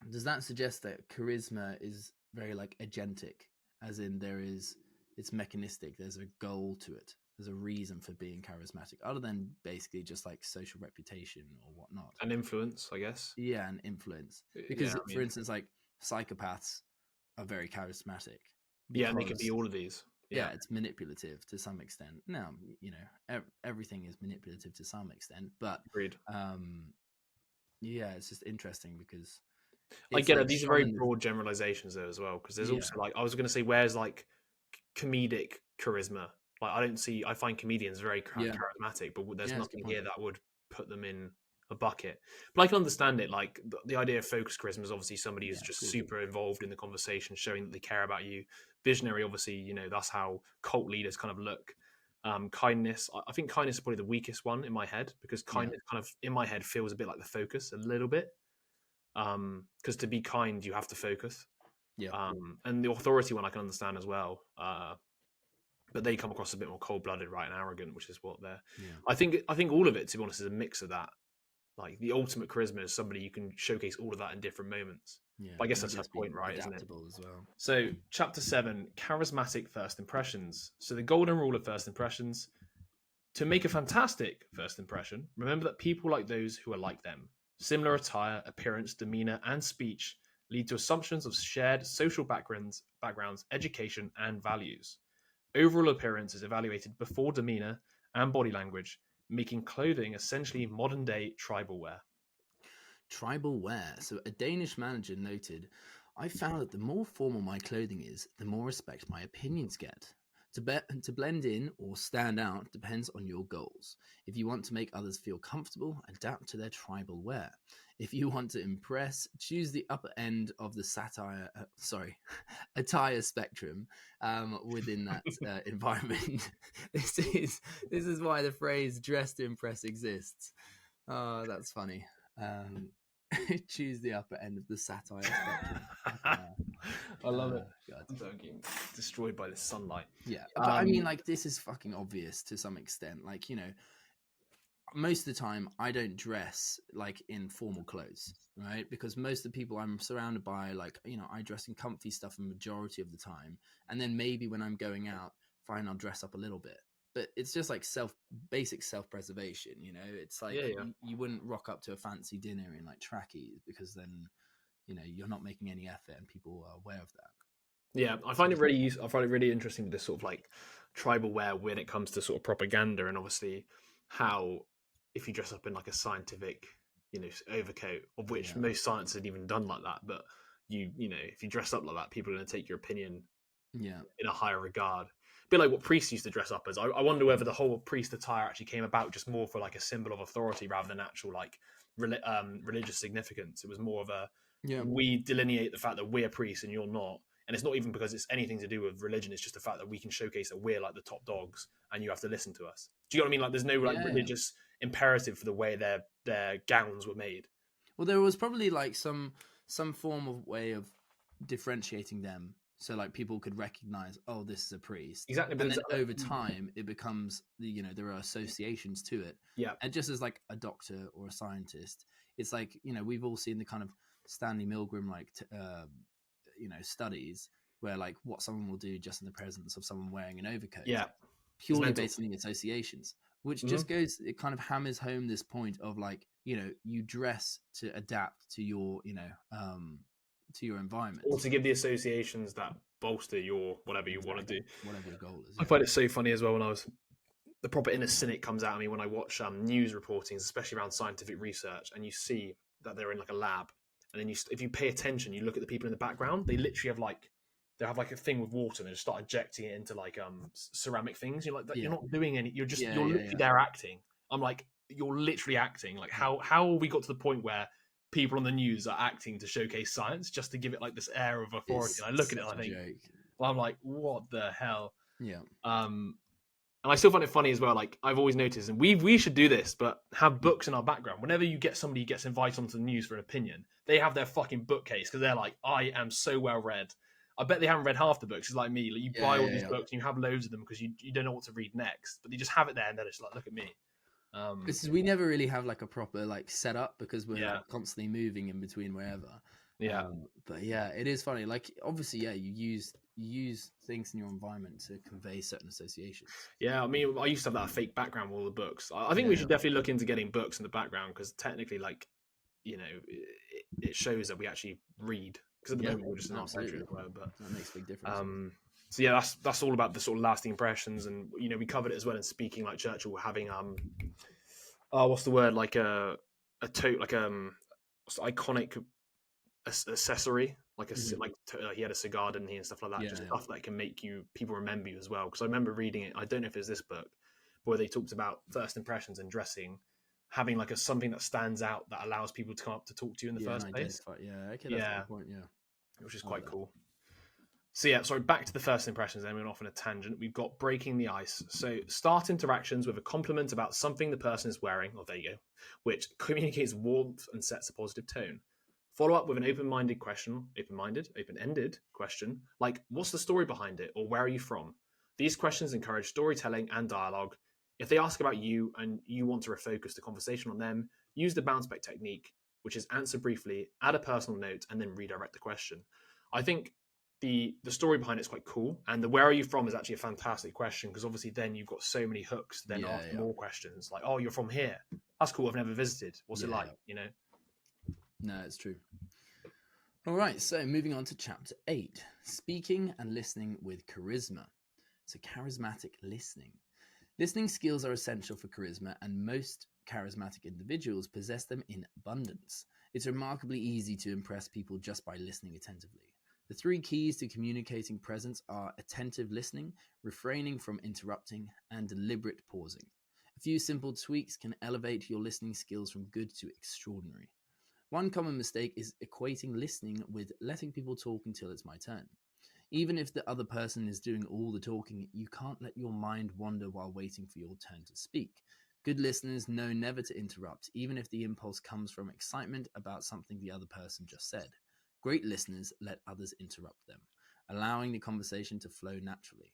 does that suggest that charisma is very like agentic, as in it's mechanistic, there's a goal to it, there's a reason for being charismatic, other than basically just like social reputation or whatnot?
And influence, I guess.
Yeah, and influence. Because,
Yeah,
for instance, like psychopaths are very charismatic.
yeah, and they can
Because
be all of these.
yeah, it's manipulative to some extent. Now, everything is manipulative to some extent, but
Agreed.
yeah, it's just interesting because
I
it's
get
like
it. These are very
shone.
broad generalizations though as well, because there's
Yeah,
also like I was going to say, where's like comedic charisma? Like I find comedians very
yeah,
charismatic, but there's
yeah. That's a good
nothing
point.
here that would put them in a bucket. But I can understand it. Like the idea of focus charisma is obviously somebody who's
Yeah,
just
cool.
super involved in the conversation, showing that they care about you. Visionary, obviously, that's how cult leaders kind of look. Kindness, I think kindness is probably the weakest one in my head, because
Yeah,
kindness kind of in my head feels a bit like the focus a little bit. Because to be kind, you have to focus.
yeah,
And the authority one I can understand as well. But they come across a bit more cold blooded, right, and arrogant, which is what they're.
yeah,
I think all of it, to be honest, is a mix of that. Like the ultimate charisma is somebody you can showcase all of that in different moments.
yeah.
But I guess
And I
that's her
guess
point,
being
right, isn't it?
adaptable as well.
So, chapter 7, charismatic first impressions. So, the golden rule of first impressions: to make a fantastic first impression, remember that people like those who are like them. Similar attire, appearance, demeanor, and speech lead to assumptions of shared social backgrounds, education, and values. Overall appearance is evaluated before demeanor and body language, making clothing essentially modern day tribal wear.
Tribal wear. So a Danish manager noted, I found that the more formal my clothing is, the more respect my opinions get. To blend in or stand out depends on your goals. If you want to make others feel comfortable, adapt to their tribal wear. If you want to impress, choose the upper end of the attire spectrum within that environment. This is why the phrase "dress to impress" exists. Oh, that's funny. Choose the upper end of the satire spectrum.
I love it.
God.
I'm getting destroyed by the sunlight.
Yeah, but I mean, like, this is fucking obvious to some extent. Like, most of the time I don't dress like in formal clothes, right? Because most of the people I'm surrounded by, like, I dress in comfy stuff the majority of the time, and then maybe when I'm going out, fine, I'll dress up a little bit. But it's just like basic self-preservation, It's like
Yeah.
you wouldn't rock up to a fancy dinner in like trackies, because then you're not making any effort and people are aware of that.
Yeah, I find it really interesting, this sort of like tribal wear when it comes to sort of propaganda, and obviously how if you dress up in like a scientific, overcoat, of which most science isn't even done like that, but if you dress up like that, people are going to take your opinion
Yeah.
in a higher regard. A bit like what priests used to dress up as. I wonder whether the whole priest attire actually came about just more for like a symbol of authority rather than actual like religious significance. It was more of a,
Yeah.
we delineate the fact that we're priests and you're not. And it's not even because it's anything to do with religion. It's just the fact that we can showcase that we're like the top dogs and you have to listen to us. Do you know what I mean? Like there's no like
Yeah.
religious imperative for the way their gowns were made.
Well, there was probably like some form of way of differentiating them, so like people could recognize, oh, this is a priest.
Exactly.
And then over time, it becomes, there are associations to it.
Yeah.
And just as like a doctor or a scientist, it's like, we've all seen the kind of Stanley Milgram studies where like what someone will do just in the presence of someone wearing an overcoat.
Yeah.
Purely based on the associations, which just goes, it kind of hammers home this point of like, you dress to adapt to your, to your environment,
or to give the associations that bolster your whatever you want to do,
whatever your goal is.
I find it so funny as well when the proper inner cynic comes out of me when I watch news reportings, especially around scientific research, and you see that they're in like a lab, and then if you pay attention, you look at the people in the background, they literally have like a thing with water and they just start injecting it into like ceramic things. You're like, you're not doing any, you're literally there acting. I'm like, you're literally acting. Like how we got to the point where people on the news are acting to showcase science just to give it like this air of authority. And I look at it and I think, well, I'm like, what the hell?
Yeah.
And I still find it funny as well. Like I've always noticed, and we should do this, but have books in our background. Whenever you get somebody who gets invited onto the news for an opinion, they have their fucking bookcase because they're like, I am so well read. I bet they haven't read half the books. It's like me. Like you buy all these books and you have loads of them because you don't know what to read next, but you just have it there and then it's like, look at me.
We never really have like a proper like setup because we're like constantly moving in between wherever.
Yeah.
But yeah, it is funny. Like obviously, you use things in your environment to convey certain associations.
Yeah, I mean, I used to have that fake background with all the books. I think we should definitely look into getting books in the background because technically, like, it shows that we actually read. Because at the moment we're just in our bedroom, but
that makes a big difference.
So yeah, that's all about the sort of lasting impressions, and we covered it as well in speaking, like Churchill having what's the word, like a tote, like iconic accessory, like he had a cigar, didn't he, and stuff like that. Stuff that can make people remember you as well. Because I remember reading it. I don't know if it's this book, where they talked about first impressions and dressing, having like something that stands out that allows people to come up to talk to you in the first place.
Yeah, okay, that's the point. Yeah,
which is quite cool. So yeah, sorry, back to the first impressions, then we went off on a tangent. We've got breaking the ice. So start interactions with a compliment about something the person is wearing, there you go, which communicates warmth and sets a positive tone. Follow up with an open-ended question, like what's the story behind it, or where are you from? These questions encourage storytelling and dialogue. If they ask about you and you want to refocus the conversation on them, use the bounce back technique, which is answer briefly, add a personal note, and then redirect the question. I think the story behind it is quite cool, and the where are you from is actually a fantastic question because obviously then you've got so many hooks to then ask more questions, like, oh, you're from here, that's cool, I've never visited, what's it like,
No, it's true. All right, so moving on to chapter 8, speaking and listening with charisma. So charismatic listening. Listening skills are essential for charisma, and most charismatic individuals possess them in abundance. It's remarkably easy to impress people just by listening attentively. The 3 keys to communicating presence are attentive listening, refraining from interrupting, and deliberate pausing. A few simple tweaks can elevate your listening skills from good to extraordinary. One common mistake is equating listening with letting people talk until it's my turn. Even if the other person is doing all the talking, you can't let your mind wander while waiting for your turn to speak. Good listeners know never to interrupt, even if the impulse comes from excitement about something the other person just said. Great listeners let others interrupt them, allowing the conversation to flow naturally.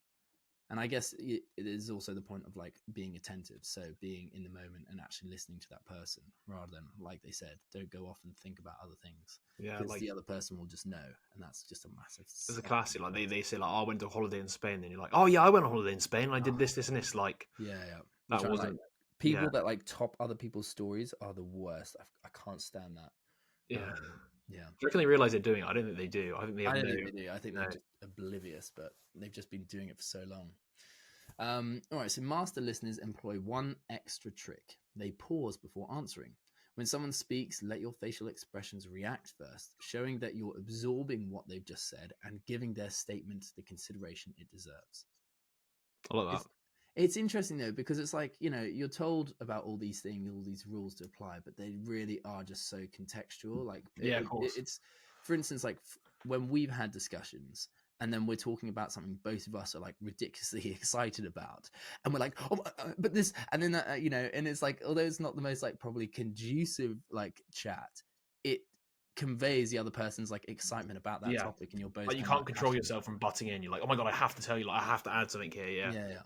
And I guess it is also the point of like being attentive. So being in the moment and actually listening to that person rather than, like they said, don't go off and think about other things. Yeah. Because the other person will just know. And that's just a massive...
It's a classic. Like they say like, oh, I went to a holiday in Spain. And you're like, oh yeah, I went on holiday in Spain. And I did this, and this. Like, that wasn't...
Like, people that like top other people's stories are the worst. I can't stand that.
Yeah. Do you reckon they realise they're doing it? I don't think they do. I think they
don't think they do. I think they're just oblivious, but they've just been doing it for so long. All right, so master listeners employ one extra trick. They pause before answering. When someone speaks, let your facial expressions react first, showing that you're absorbing what they've just said and giving their statement the consideration it deserves.
I like that.
It's interesting though, because it's like, you're told about all these things, all these rules to apply, but they really are just so contextual. Like,
Yeah, of course.
it's, for instance, like when we've had discussions and then we're talking about something both of us are like ridiculously excited about, and we're like, oh, but this, and then and it's like, although it's not the most like probably conducive like chat, it conveys the other person's like excitement about that topic, and you're both
like you
kind of,
can't
like,
control
passionate
yourself
about
from butting in. You're like, oh my god, I have to tell you, like I have to add something here.
it.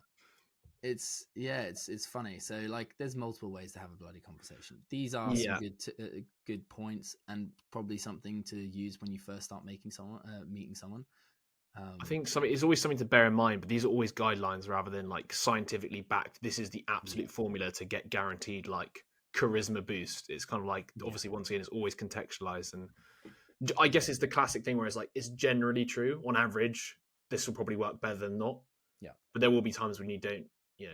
Yeah. It's funny. So like, there's multiple ways to have a bloody conversation. These are some good points, and probably something to use when you first start meeting someone.
I think it's always something to bear in mind, but these are always guidelines rather than like scientifically backed. This is the absolute formula to get guaranteed like charisma boost. It's kind of like, obviously, once again, it's always contextualized, and I guess it's the classic thing where it's like, it's generally true on average. This will probably work better than not.
Yeah,
but there will be times when you don't,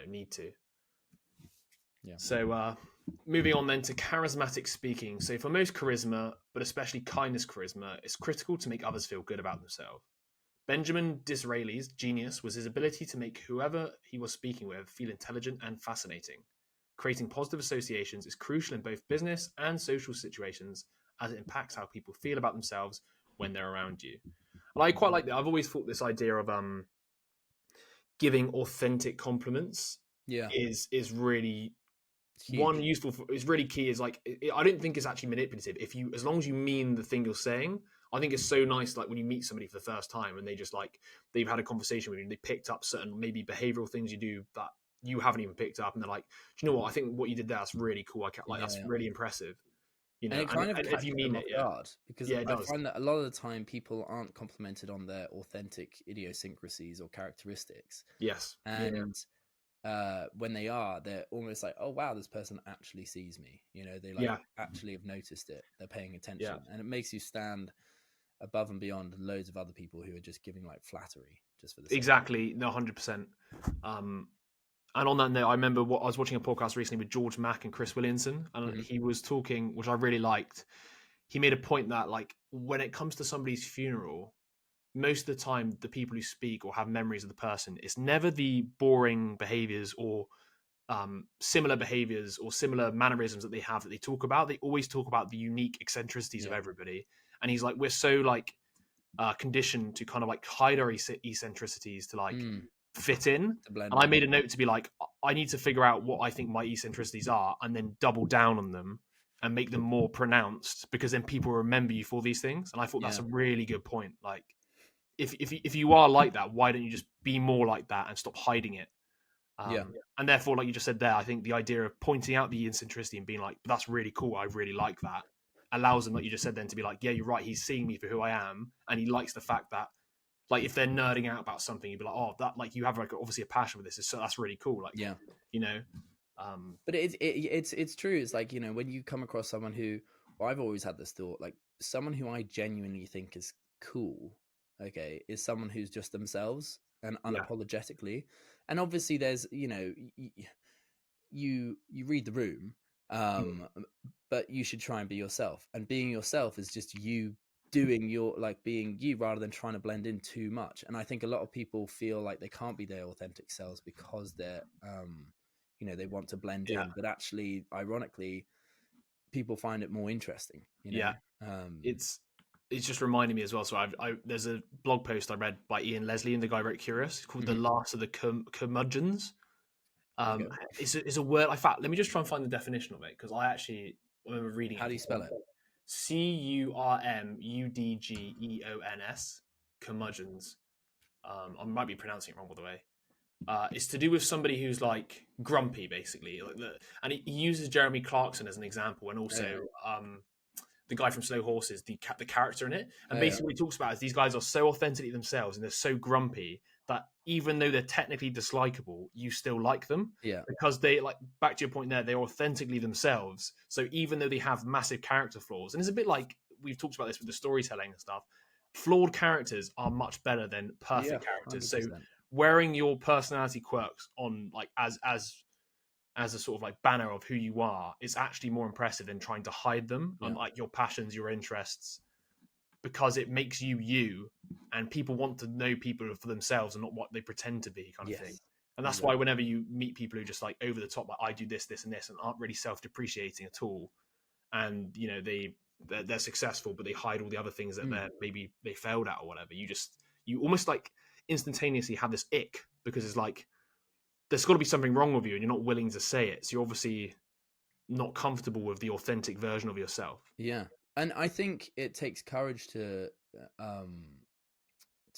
need to.
Yeah.
So moving on then to charismatic speaking. So for most charisma, but especially kindness charisma, it's critical to make others feel good about themselves. Benjamin Disraeli's genius was his ability to make whoever he was speaking with feel intelligent and fascinating. Creating positive associations is crucial in both business and social situations, as it impacts how people feel about themselves when they're around you. And I quite like that. I've always thought this idea of giving authentic compliments is really one useful. It's really key. Is like, I don't think it's actually manipulative. As long as you mean the thing you're saying, I think it's so nice. Like when you meet somebody for the first time and they just like, they've had a conversation with you and they picked up certain maybe behavioral things you do that you haven't even picked up, and they're like, do you know what? I think what you did there, that's really cool. That's really impressive.
And it kind of
if you mean
them
it,
off guard, because
it
I
does.
find that a lot of the time people aren't complimented on their authentic idiosyncrasies or characteristics.
Yes.
And when they are, they're almost like, oh wow, this person actually sees me. They actually have noticed it. They're paying attention, and it makes you stand above and beyond loads of other people who are just giving like flattery just for the sake.
Exactly. No, 100%. And on that note, I remember I was watching a podcast recently with George Mack and Chris Williamson, and he was talking, which I really liked. He made a point that like, when it comes to somebody's funeral, most of the time, the people who speak or have memories of the person, it's never the boring behaviors or similar behaviors or similar mannerisms that they have that they talk about. They always talk about the unique eccentricities of everybody. And he's like, we're so like conditioned to kind of like hide our eccentricities to like fit in. And I made a note to be like, I need to figure out what I think my eccentricities are and then double down on them and make them more pronounced, because then people remember you for these things. And I thought that's a really good point. Like, if you are like that, why don't you just be more like that and stop hiding it? And therefore, like you just said there, I think the idea of pointing out the eccentricity and being like, that's really cool, I really like that, allows them, like you just said then, to be like, yeah, you're right, he's seeing me for who I am, and he likes the fact that, like, if they're nerding out about something, you'd be like, oh, that, like, you have like obviously a passion for this, so that's really cool. Like,
But it's true. It's like, when you come across someone who, I've always had this thought, like someone who I genuinely think is cool, okay, is someone who's just themselves and unapologetically. And obviously there's, you read the room, but you should try and be yourself. And being yourself is just you doing being you, rather than trying to blend in too much. And I think a lot of people feel like they can't be their authentic selves because they're, they want to blend in. But actually, ironically, people find it more interesting.
It's just reminding me as well. So there's a blog post I read by Ian Leslie, and the guy wrote Curious. It's called The Last of the Curmudgeons. It's a word. In fact, let me just try and find the definition of it, because I remember reading it.
How do you spell it?
Curmudgeons. Curmudgeons. I might be pronouncing it wrong, by the way. It's to do with somebody who's like grumpy, basically. And he uses Jeremy Clarkson as an example, and also the guy from Slow Horses, the character in it. And basically what he talks about is these guys are so authentically themselves and they're so grumpy that even though they're technically dislikable, you still like them.
Yeah.
Because they, like, back to your point there, they're authentically themselves. So even though they have massive character flaws, and it's a bit like, we've talked about this with the storytelling and stuff, flawed characters are much better than perfect characters. 100%. So wearing your personality quirks on, like, as as a sort of like banner of who you are is actually more impressive than trying to hide them,
Yeah.
like your passions, your interests, because it makes you you, and people want to know people for themselves and not what they pretend to be, kind of thing.
Yes.
And that's why whenever you meet people who just like over the top, like I do this, this, and this, and aren't really self-depreciating at all, and you know they're successful, but they hide all the other things that maybe they failed at or whatever. You almost like instantaneously have this ick because it's like there's got to be something wrong with you, and you're not willing to say it. So you're obviously not comfortable with the authentic version of yourself.
Yeah, and I think it takes courage to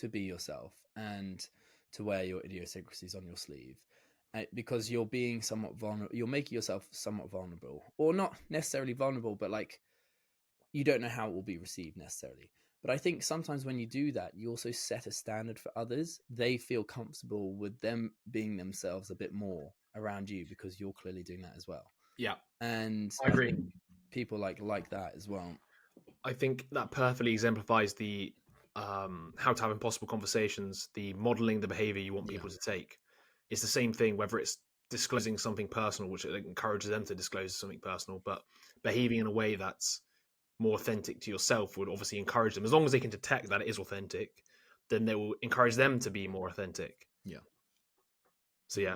be yourself and to wear your idiosyncrasies on your sleeve, because you're being somewhat vulnerable. You're making yourself somewhat vulnerable, or not necessarily vulnerable, but like you don't know how it will be received necessarily. But I think sometimes when you do that, you also set a standard for others. They feel comfortable with them being themselves a bit more around you because you're clearly doing that as well.
Yeah,
And
I agree.
think people like that as well.
I think that perfectly exemplifies the how to have impossible conversations, the modeling the behavior you want people to take. It's the same thing, whether it's disclosing something personal, which encourages them to disclose something personal, but behaving in a way that's more authentic to yourself would obviously encourage them. As long as they can detect that it is authentic, then they will encourage them to be more authentic.
Yeah.
So yeah.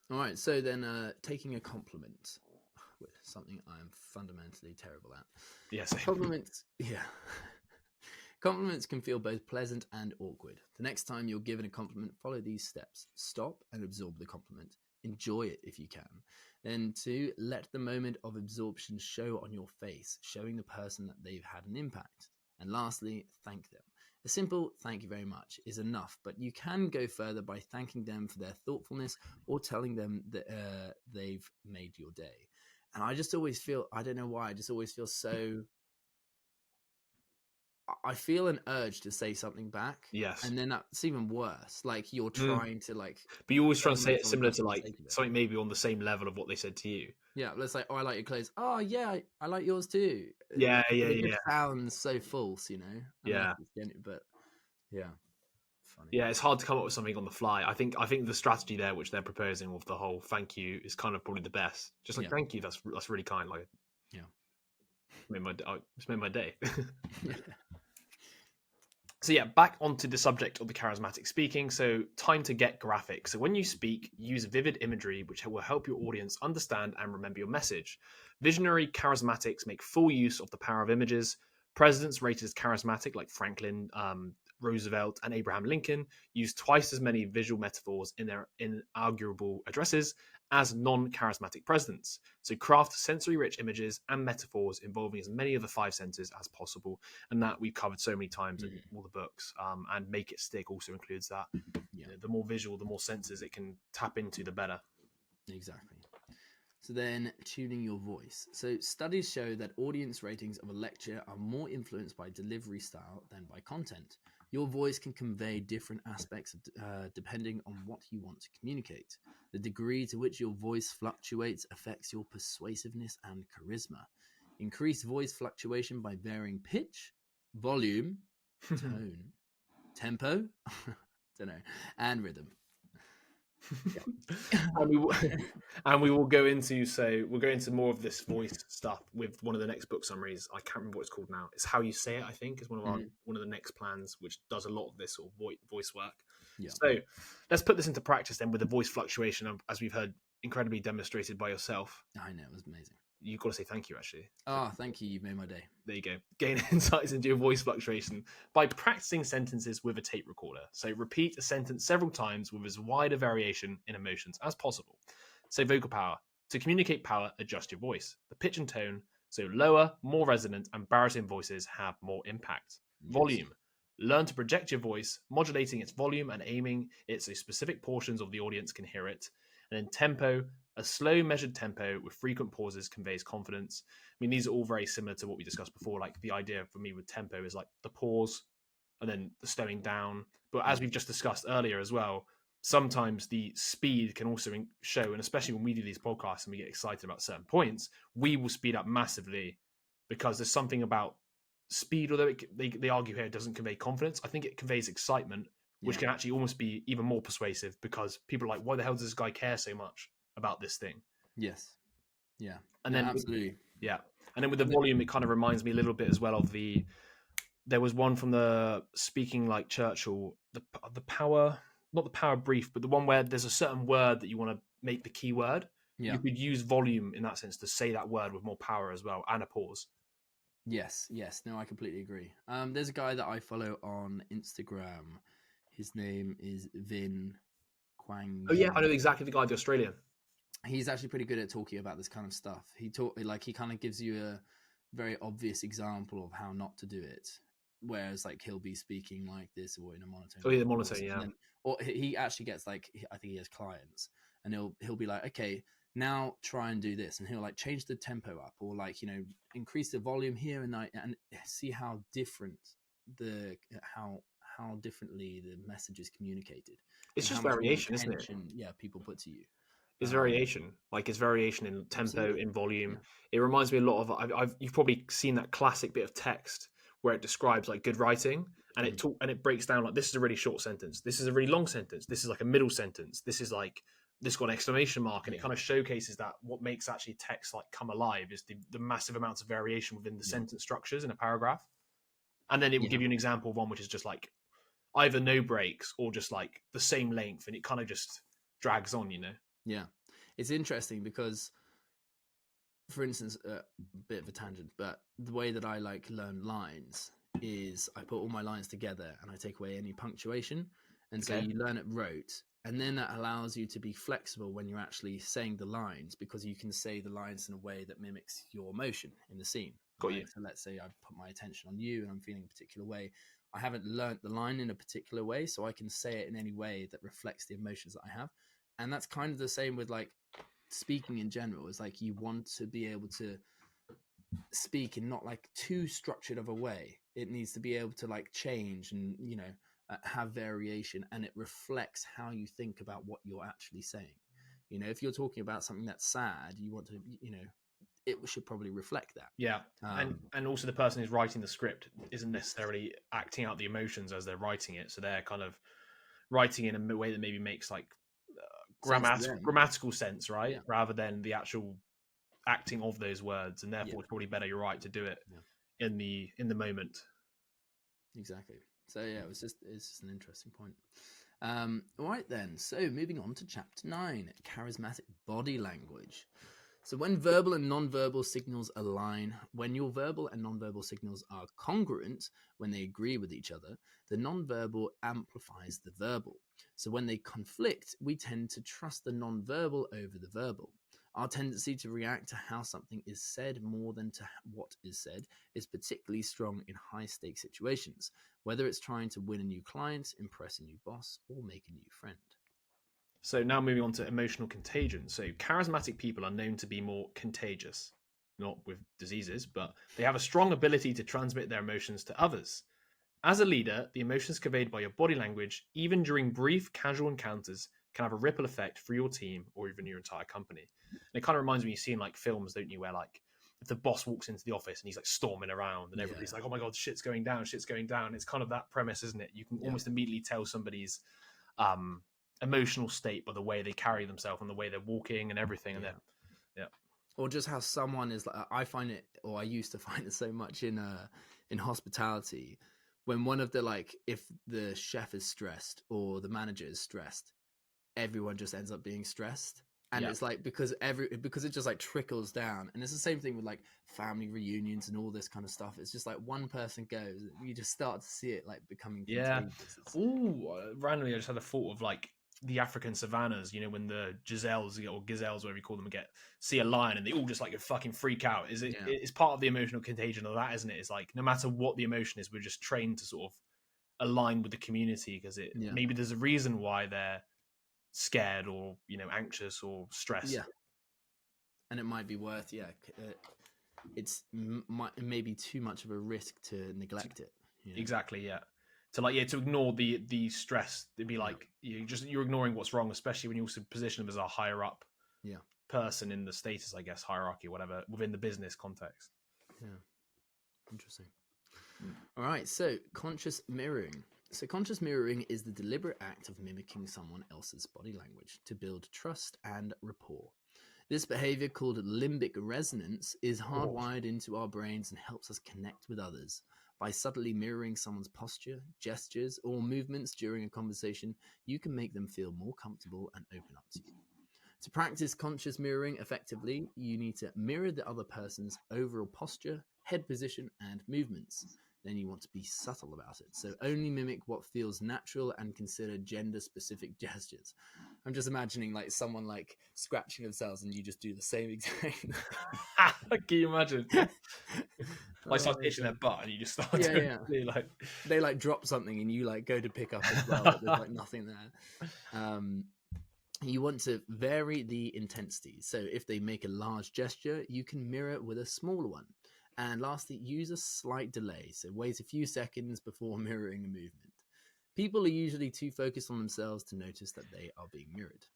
All right. So then, taking a compliment, something I'm fundamentally terrible at.
Yes.
Compliments. Yeah. Compliments can feel both pleasant and awkward. The next time you're given a compliment, follow these steps. Stop and absorb the compliment. Enjoy it if you can. Then 2, let the moment of absorption show on your face, showing the person that they've had an impact. And lastly, thank them. A simple thank you very much is enough, but you can go further by thanking them for their thoughtfulness or telling them that they've made your day. And I just always feel, I don't know why, I just always feel so... I feel an urge to say something back.
Yes.
And then that's even worse. Like you're trying to like...
But you always try and say it similar to
for the
like
sake of it.
something maybe on the same level of what they said to you.
Yeah, let's say, oh, I like your clothes. Oh, yeah, I like yours too.
Yeah,
But
yeah,
it just
yeah.
sounds so false, you know?
Yeah.
But yeah, funny.
Yeah, it's hard to come up with something on the fly. I think the strategy there, which they're proposing with the whole thank you, is kind of probably the best. Just like thank you, that's really kind. Like,
Yeah,
it's made my day. So yeah, back onto the subject of the charismatic speaking. So time to get graphic. So when you speak, use vivid imagery, which will help your audience understand and remember your message. Visionary charismatics make full use of the power of images. Presidents rated as charismatic, like Franklin, Roosevelt, and Abraham Lincoln, use twice as many visual metaphors in their inaugural addresses as non-charismatic presidents. So craft sensory-rich images and metaphors involving as many of the 5 senses as possible, and that we've covered so many times in all the books. And make it stick also includes that. You know, the more visual, the more senses it can tap into, the better.
exactly. So then tuning your voice. So studies show that audience ratings of a lecture are more influenced by delivery style than by content. Your voice can convey different aspects depending on what you want to communicate. The degree to which your voice fluctuates affects your persuasiveness and charisma. Increase voice fluctuation by varying pitch, volume, tone, tempo, don't know, and rhythm.
And we will go into more of this voice stuff with one of the next book summaries. I can't remember what it's called now. It's How You Say It, I think, is one of the next plans, which does a lot of this sort of voice work. Yeah. So let's put this into practice then with the voice fluctuation, as we've heard incredibly demonstrated by yourself.
I know, it was amazing.
You've got to say thank you, actually.
Oh, thank you. You've made my day.
There you go. Gain insights into your voice fluctuation by practicing sentences with a tape recorder. So repeat a sentence several times with as wide a variation in emotions as possible. So vocal power. To communicate power, adjust your voice. The pitch and tone. So lower, more resonant, and baritone voices have more impact. Yes. Volume. Learn to project your voice, modulating its volume and aiming it so specific portions of the audience can hear it. And then tempo. A slow, measured tempo with frequent pauses conveys confidence. I mean, these are all very similar to what we discussed before. Like the idea for me with tempo is like the pause and then the slowing down. But as we've just discussed earlier as well, sometimes the speed can also show, and especially when we do these podcasts and we get excited about certain points, we will speed up massively because there's something about speed, although they argue here it doesn't convey confidence. I think it conveys excitement, which
Yeah.
can actually almost be even more persuasive because people are like, why the hell does this guy care so much about this thing?
Yes. Yeah.
And
No,
then
absolutely.
yeah, and then with the
And then-
volume, it kind of reminds me a little bit as well of there was one from the Speaking Like Churchill, the power, not the power brief, but the one where there's a certain word that you want to make the key word.
Yeah.
You could use volume in that sense to say that word with more power as well, and a pause.
Yes. Yes. No, I completely agree. There's a guy that I follow on Instagram. His name is Vin Quang.
Oh yeah, I know exactly the guy, the Australian.
He's actually pretty good at talking about this kind of stuff. He kind of gives you a very obvious example of how not to do it. Whereas like he'll be speaking like this or in a monotone.
Oh yeah, the
voice,
monotone,
and
yeah.
then- or he actually gets like, I think he has clients, and he'll be like, okay, now try and do this, and he'll like change the tempo up, or like, you know, increase the volume here and see how different how differently the message is communicated.
It's
and
just
how much more
variation, isn't it?
attention, yeah, people put to you.
It's variation, like it's variation in tempo,
Absolutely.
in volume.
Yeah.
It reminds me a lot of you've probably seen that classic bit of text where it describes like good writing, and it breaks down like, this is a really short sentence, this is a really long sentence, this is like a middle sentence, this is like, this got an exclamation mark, and it kind of showcases that what makes actually text like come alive is the massive amounts of variation within the sentence structures in a paragraph. And then it will give you an example of one which is just like either no breaks or just like the same length, and it kind of just drags on, you know.
Yeah, it's interesting because, for instance, a bit of a tangent, but the way that I like learn lines is I put all my lines together and I take away any punctuation, and so you learn it rote, and then that allows you to be flexible when you're actually saying the lines, because you can say the lines in a way that mimics your emotion in the scene.
Got you.
So let's say I put my attention on you and I'm feeling a particular way. I haven't learnt the line in a particular way, so I can say it in any way that reflects the emotions that I have. And that's kind of the same with like speaking in general. Is like you want to be able to speak in not like too structured of a way. It needs to be able to like change and, you know, have variation, and it reflects how you think about what you're actually saying. You know, if you're talking about something that's sad, you want to, you know, it should probably reflect that.
Yeah, and also the person who's writing the script isn't necessarily acting out the emotions as they're writing it, so they're kind of writing in a way that maybe makes like grammatical sense, right?
Yeah.
Rather than the actual acting of those words, and therefore it's probably better, you're right, to do it in the moment.
Exactly. So yeah, it's just an interesting point. All right then. So moving on to chapter 9, charismatic body language. So when verbal and non-verbal signals align, when your verbal and non-verbal signals are congruent, when they agree with each other, the non-verbal amplifies the verbal. So when they conflict, we tend to trust the non-verbal over the verbal. Our tendency to react to how something is said more than to what is said is particularly strong in high-stakes situations, whether it's trying to win a new client, impress a new boss, or make a new friend.
So now moving on to emotional contagion. So charismatic people are known to be more contagious, not with diseases, but they have a strong ability to transmit their emotions to others. As a leader, the emotions conveyed by your body language, even during brief casual encounters, can have a ripple effect through your team or even your entire company. And it kind of reminds me, you see in like films, don't you, where like if the boss walks into the office and he's like storming around and everybody's like, oh my God, shit's going down. It's kind of that premise, isn't it? You can almost immediately tell somebody's emotional state by the way they carry themselves and the way they're walking and everything. And
or just how someone is like, I find it, or I used to find it so much in hospitality, when one of the, like, if the chef is stressed or the manager is stressed, everyone just ends up being stressed. And it's like, because it just like trickles down. And it's the same thing with like family reunions and all this kind of stuff. It's just like one person goes, you just start to see it like becoming contagious.
Randomly I just had a thought of like the African savannas, you know, when the gazelles or gazelles, whatever you call them, see a lion and they all just like fucking freak out. It's part of the emotional contagion of that, isn't it? It's like no matter what the emotion is, we're just trained to sort of align with the community because maybe there's a reason why they're scared or, you know, anxious or stressed.
And it might be worth it's maybe too much of a risk to neglect it, you know?
Exactly, to ignore the stress. It'd be like you're ignoring what's wrong, especially when you also position them as a higher up person in the status, I guess, hierarchy or whatever within the business context.
Interesting. All right, so conscious mirroring. So conscious mirroring is the deliberate act of mimicking someone else's body language to build trust and rapport. This behavior, called limbic resonance, is hardwired into our brains and helps us connect with others. By subtly mirroring someone's posture, gestures, or movements during a conversation, you can make them feel more comfortable and open up to you. To practice conscious mirroring effectively, you need to mirror the other person's overall posture, head position, and movements. Then you want to be subtle about it. So only mimic what feels natural and consider gender-specific gestures. I'm just imagining like someone like scratching themselves and you just do the same exact thing.
Can you imagine? Like start itching their butt and you just start
Yeah.
like
They like drop something and you like go to pick up as well, but there's like nothing there. You want to vary the intensity. So if they make a large gesture, you can mirror it with a smaller one. And lastly, use a slight delay. So wait a few seconds before mirroring a movement. People are usually too focused on themselves to notice that they are being mirrored.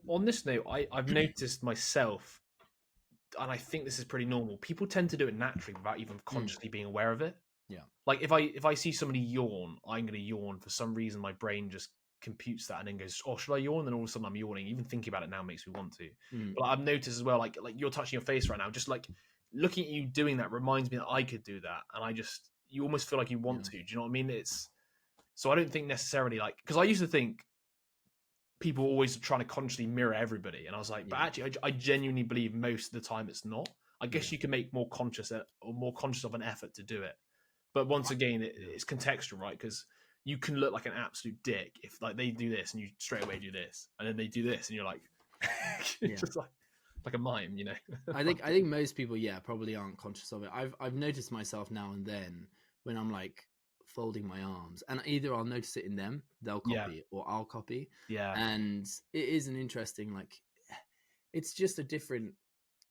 On this note, I've noticed myself, and I think this is pretty normal. People tend to do it naturally without even consciously being aware of it.
Yeah.
Like if I see somebody yawn, I'm going to yawn. For some reason, my brain just computes that and then goes, "Oh, should I yawn?" And then all of a sudden, I'm yawning. Even thinking about it now makes me want to. But I've noticed as well, like you're touching your face right now, just like looking at you doing that reminds me that I could do that, and you almost feel like you want to. Do you know what I mean? So I don't think necessarily like, because I used to think people always trying to consciously mirror everybody, and I was like, but actually, I genuinely believe most of the time it's not. I guess you can make more conscious of an effort to do it, but once again, it's contextual, right? Because you can look like an absolute dick if like they do this and you straight away do this, and then they do this and you're like, just like a mime, you know.
I think most people, probably aren't conscious of it. I've noticed myself now and then when I'm like folding my arms, and either I'll notice it in them, they'll copy it, or I'll copy.
Yeah.
And it is an interesting, like, it's just a different.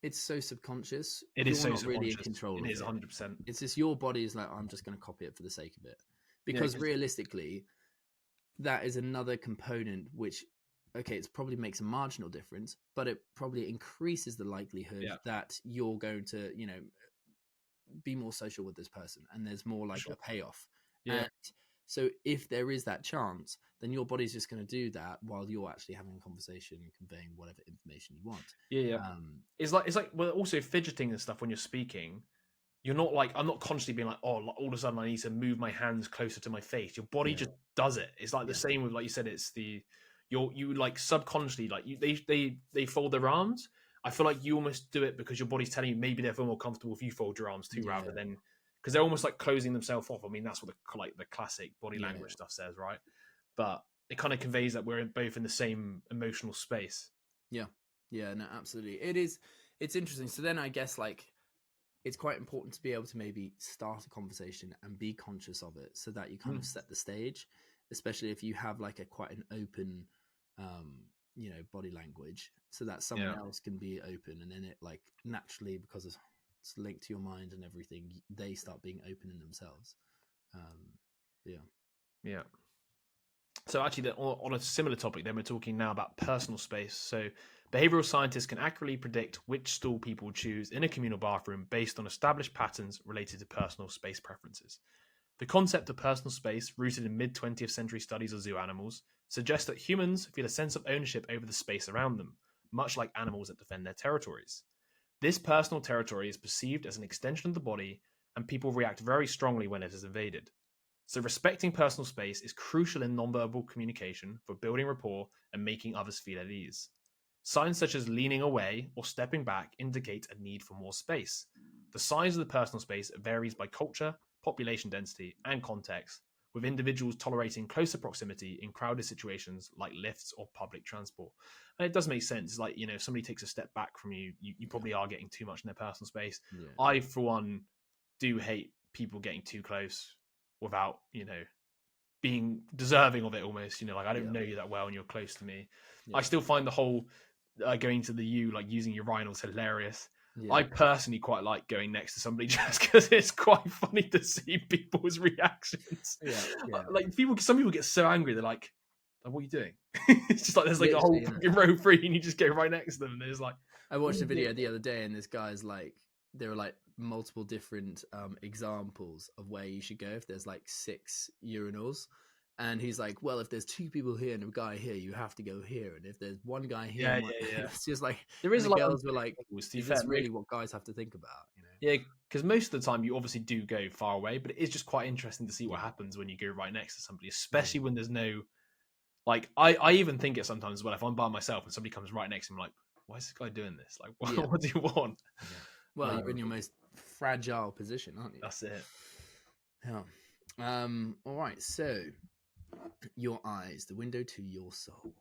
It's so subconscious.
It is so
not
subconscious.
Really in control.
It is
100%. It's just your body is like, I'm just going to copy it for the sake of it, because realistically, that is another component which, okay, it probably makes a marginal difference, but it probably increases the likelihood that you're going to, be more social with this person, and there's more like a payoff.
Yeah.
And so if there is that chance, then your body's just going to do that while you're actually having a conversation and conveying whatever information you want.
Yeah. It's like well, also fidgeting and stuff when you're speaking. You're not like, I'm not constantly being like, oh, all of a sudden I need to move my hands closer to my face. Your body just does it. It's like the same with, like you said, it's you like subconsciously, like they fold their arms. I feel like you almost do it because your body's telling you maybe they feel more comfortable if you fold your arms too, rather than, because they're almost like closing themselves off. I mean, that's what the classic body language stuff says, right? But it kind of conveys that we're both in the same emotional space.
No, absolutely. It's interesting. So then I guess like it's quite important to be able to maybe start a conversation and be conscious of it, so that you kind of set the stage, especially if you have like quite an open body language, so that someone else can be open, and then it like naturally, because it's linked to your mind and everything, they start being open in themselves.
So actually, on a similar topic, then we're talking now about personal space. So behavioral scientists can accurately predict which stool people choose in a communal bathroom based on established patterns related to personal space preferences. The concept of personal space, rooted in mid-20th century studies of zoo animals, suggests that humans feel a sense of ownership over the space around them, much like animals that defend their territories. This personal territory is perceived as an extension of the body, and people react very strongly when it is invaded. So respecting personal space is crucial in nonverbal communication for building rapport and making others feel at ease. Signs such as leaning away or stepping back indicate a need for more space. The size of the personal space varies by culture, population density, and context, with individuals tolerating closer proximity in crowded situations like lifts or public transport. And it does make sense. It's like, if somebody takes a step back from you, you probably are getting too much in their personal space. Yeah. I, for one, do hate people getting too close without, being deserving of it almost. Like, I don't know you that well and you're close to me. Yeah. I still find the whole going to the like using urinals hilarious. Yeah. I personally quite like going next to somebody just because it's quite funny to see people's reactions. Like some people get so angry, they're like, what are you doing? It's just like there's like a whole row free and you just go right next to them, and there's like,
I watched a video the other day, and this guy's like, there are like multiple different examples of where you should go if there's like 6 urinals,
And he's like, well, if there's two people here and a guy here, you have to go here. And if there's one guy here,
Yeah,
and
yeah, yeah.
it's just like,
There is
and
a
the
lot
girls were like,
to be
is
fair,
this really what guys have to think about? You know?
Yeah, because most of the time you obviously do go far away, but it is just quite interesting to see what happens when you go right next to somebody, especially when there's no, like, I even think it sometimes as well, if I'm by myself and somebody comes right next to me, I'm like, why is this guy doing this? Like, what,
Yeah.
what do you want?
Yeah. Well, you're in your most fragile position, aren't you?
That's it.
Yeah. All right. So, your eyes, the window to your soul.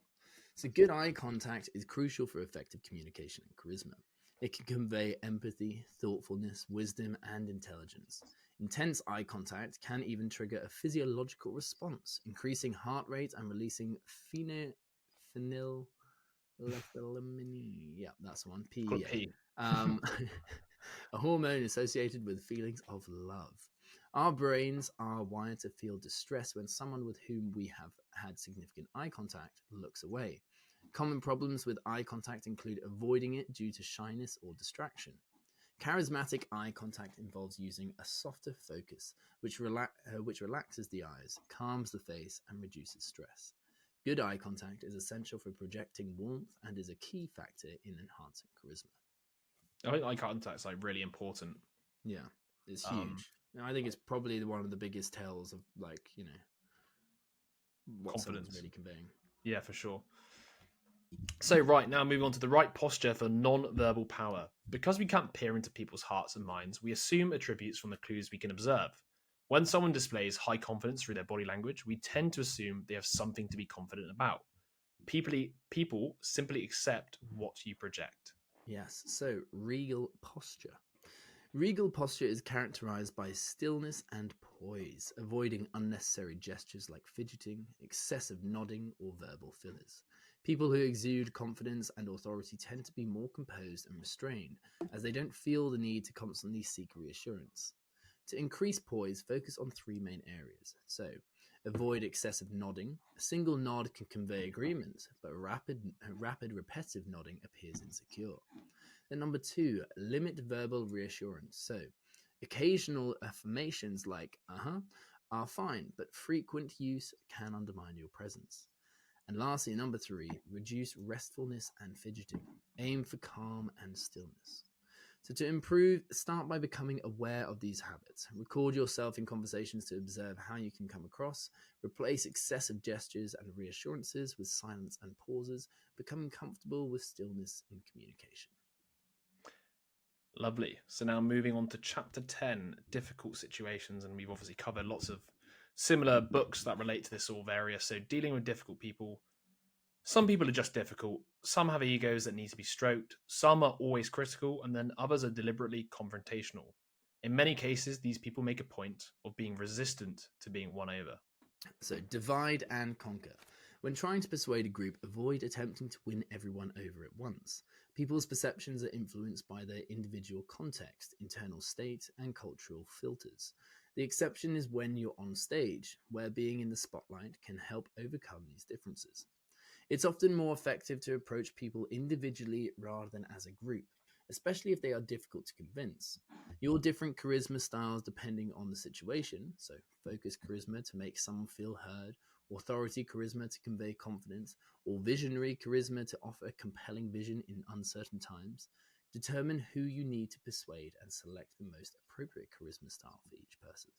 So, good eye contact is crucial for effective communication and charisma. It can convey empathy, thoughtfulness, wisdom, and intelligence. Intense eye contact can even trigger a physiological response, increasing heart rate and releasing phenyllethylamine. Yeah, that's the one.
Call it
PEA.
P.
A hormone associated with feelings of love. Our brains are wired to feel distress when someone with whom we have had significant eye contact looks away. Common problems with eye contact include avoiding it due to shyness or distraction. Charismatic eye contact involves using a softer focus, which relaxes the eyes, calms the face, and reduces stress. Good eye contact is essential for projecting warmth and is a key factor in enhancing charisma.
I think eye contact's like really important.
Yeah, it's huge. And I think it's probably one of the biggest tells of, like, you know, what
Confidence.
someone's really conveying.
Yeah, for sure. So right now, moving on to the right posture for non-verbal power. Because we can't peer into people's hearts and minds, we assume attributes from the clues we can observe. When someone displays high confidence through their body language, we tend to assume they have something to be confident about. People simply accept what you project.
Yes, so regal posture. Regal posture is characterized by stillness and poise, avoiding unnecessary gestures like fidgeting, excessive nodding, or verbal fillers. People who exude confidence and authority tend to be more composed and restrained, as they don't feel the need to constantly seek reassurance. To increase poise, focus on three main areas. So, avoid excessive nodding. A single nod can convey agreement, but rapid repetitive nodding appears insecure. Then number 2, limit verbal reassurance. So, occasional affirmations like are fine, but frequent use can undermine your presence. And lastly, number 3, reduce restfulness and fidgeting. Aim for calm and stillness. So to improve, start by becoming aware of these habits. Record yourself in conversations to observe how you can come across. Replace excessive gestures and reassurances with silence and pauses. Becoming comfortable with stillness in communication.
Lovely. So now moving on to chapter 10, difficult situations. And we've obviously covered lots of similar books that relate to this sort of area. So dealing with difficult people. Some people are just difficult. Some have egos that need to be stroked. Some are always critical, and then others are deliberately confrontational. In many cases, these people make a point of being resistant to being won over.
So divide and conquer. When trying to persuade a group, avoid attempting to win everyone over at once. People's perceptions are influenced by their individual context, internal state, and cultural filters. The exception is when you're on stage, where being in the spotlight can help overcome these differences. It's often more effective to approach people individually rather than as a group, especially if they are difficult to convince. Your different charisma styles depending on the situation, so focus charisma to make someone feel heard, authority charisma to convey confidence, or visionary charisma to offer a compelling vision in uncertain times, determine who you need to persuade and select the most appropriate charisma style for each person.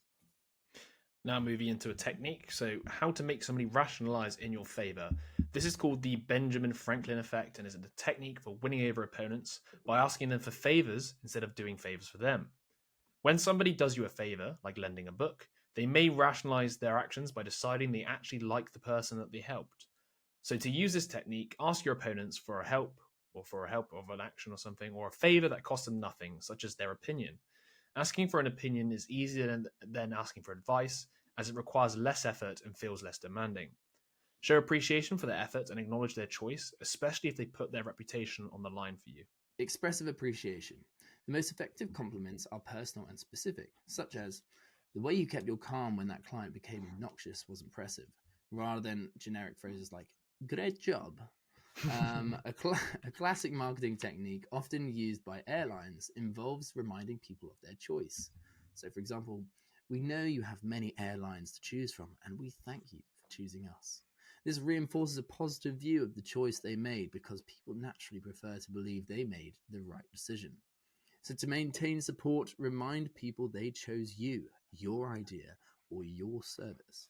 Now moving into a technique, so how to make somebody rationalize in your favor. This is called the Benjamin Franklin effect and is a technique for winning over opponents by asking them for favors instead of doing favors for them. When somebody does you a favor, like lending a book, they may rationalize their actions by deciding they actually like the person that they helped. So to use this technique, ask your opponents for a help of an action or something, or a favor that costs them nothing, such as their opinion. Asking for an opinion is easier than asking for advice, as it requires less effort and feels less demanding. Show appreciation for their effort and acknowledge their choice, especially if they put their reputation on the line for you.
Expressive appreciation. The most effective compliments are personal and specific, such as, the way you kept your calm when that client became obnoxious was impressive, rather than generic phrases like, great job. A classic marketing technique often used by airlines involves reminding people of their choice. So, for example,
We know you have many airlines to choose from, and we thank you for choosing us. This reinforces a positive view of the choice they made because people naturally prefer to believe they made the right decision. So to maintain support, remind people they chose you, your idea, or your service.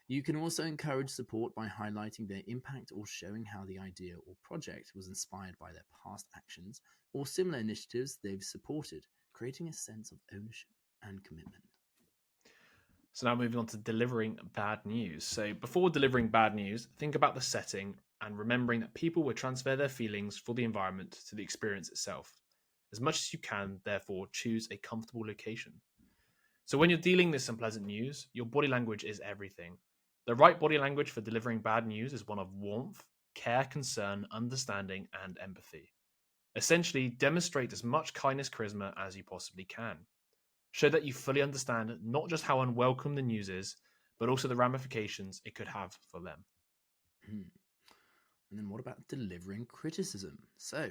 You can also encourage support by highlighting their impact or showing how the idea or project was inspired by their past actions or similar initiatives they've supported, creating a sense of ownership and commitment.
So now moving on to delivering bad news. So before delivering bad news, think about the setting and remembering that people will transfer their feelings for the environment to the experience itself. As much as you can, therefore, choose a comfortable location. So when you're dealing this unpleasant news, your body language is everything. The right body language for delivering bad news is one of warmth, care, concern, understanding, and empathy. Essentially, demonstrate as much kindness, charisma as you possibly can. Show that you fully understand not just how unwelcome the news is, but also the ramifications it could have for them.
And then what about delivering criticism? So,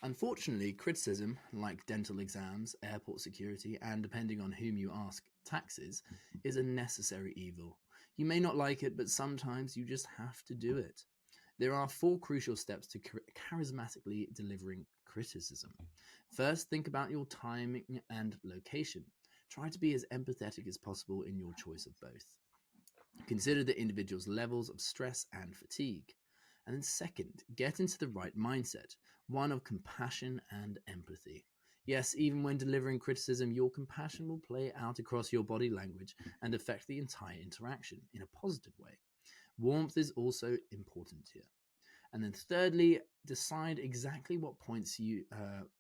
unfortunately, criticism, like dental exams, airport security, and depending on whom you ask, taxes, is a necessary evil. You may not like it, but sometimes you just have to do it. There are 4 crucial steps to charismatically delivering criticism. First, think about your timing and location. Try to be as empathetic as possible in your choice of both. Consider the individual's levels of stress and fatigue. And then second, get into the right mindset, one of compassion and empathy. Yes, even when delivering criticism, your compassion will play out across your body language and affect the entire interaction in a positive way. Warmth is also important here. And then thirdly, decide exactly what points you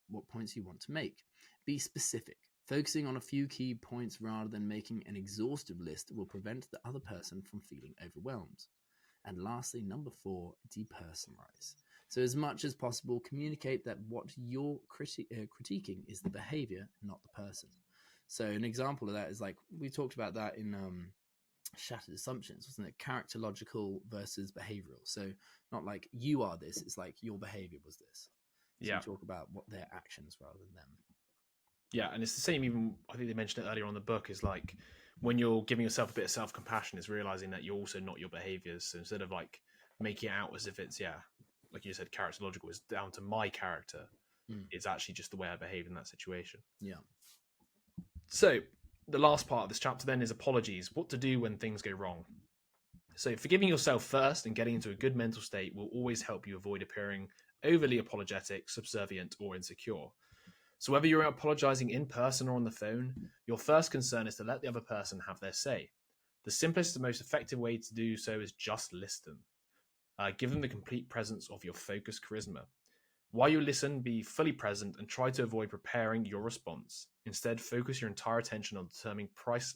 want to make. Be specific. Focusing on a few key points rather than making an exhaustive list will prevent the other person from feeling overwhelmed. And lastly, number 4, depersonalize. So as much as possible, communicate that what you're critiquing is the behavior, not the person. So an example of that is like, we talked about that in Shattered Assumptions, wasn't it? Characterological versus behavioral. So not like you are this, it's like your behavior was this. So
Yeah.
you talk about what their actions rather than them.
Yeah, and it's the same even, I think they mentioned it earlier on the book, is like when you're giving yourself a bit of self-compassion, it's realizing that you're also not your behaviors. So instead of like making it out as if it's, like you said, characterological, it's down to my character. It's actually just the way I behave in that situation.
Yeah.
So the last part of this chapter then is apologies, what to do when things go wrong. So forgiving yourself first and getting into a good mental state will always help you avoid appearing overly apologetic, subservient, or insecure. So whether you're apologizing in person or on the phone, your first concern is to let the other person have their say. The simplest and most effective way to do so is just listen. Give them the complete presence of your focused charisma. While you listen, be fully present and try to avoid preparing your response. Instead, focus your entire attention on determining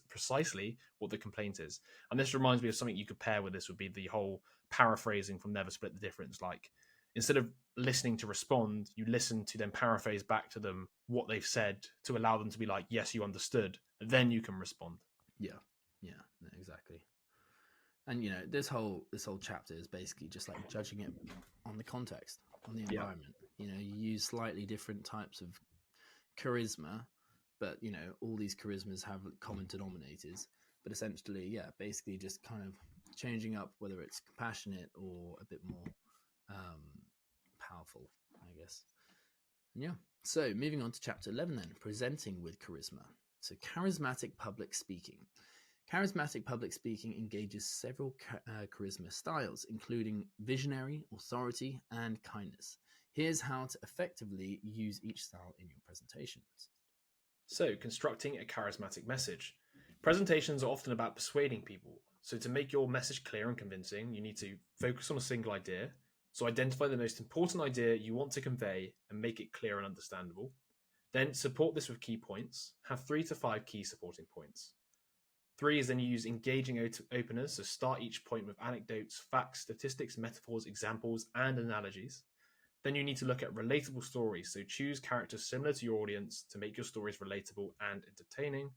precisely what the complaint is. And this reminds me of something you could pair with this would be the whole paraphrasing from Never Split the Difference. Like, instead of listening to respond, you listen to then paraphrase back to them what they've said to allow them to be like, yes, you understood. And then you can respond.
Yeah, no, exactly. And you know, this whole chapter is basically just like judging it on the context, on the environment. You know, you use slightly different types of charisma, but you know, all these charismas have common denominators. But essentially, basically just kind of changing up whether it's compassionate or a bit more powerful, I guess. And yeah. So moving on to chapter 11 then, presenting with charisma. So charismatic public speaking. Charismatic public speaking engages several charisma styles, including visionary, authority, and kindness. Here's how to effectively use each style in your presentations.
So, constructing a charismatic message. Presentations are often about persuading people. So, to make your message clear and convincing, you need to focus on a single idea. So, identify the most important idea you want to convey and make it clear and understandable. Then, support this with key points. Have 3 to 5 key supporting points. 3 is then you use engaging openers, so start each point with anecdotes, facts, statistics, metaphors, examples, and analogies. Then you need to look at relatable stories, so choose characters similar to your audience to make your stories relatable and entertaining.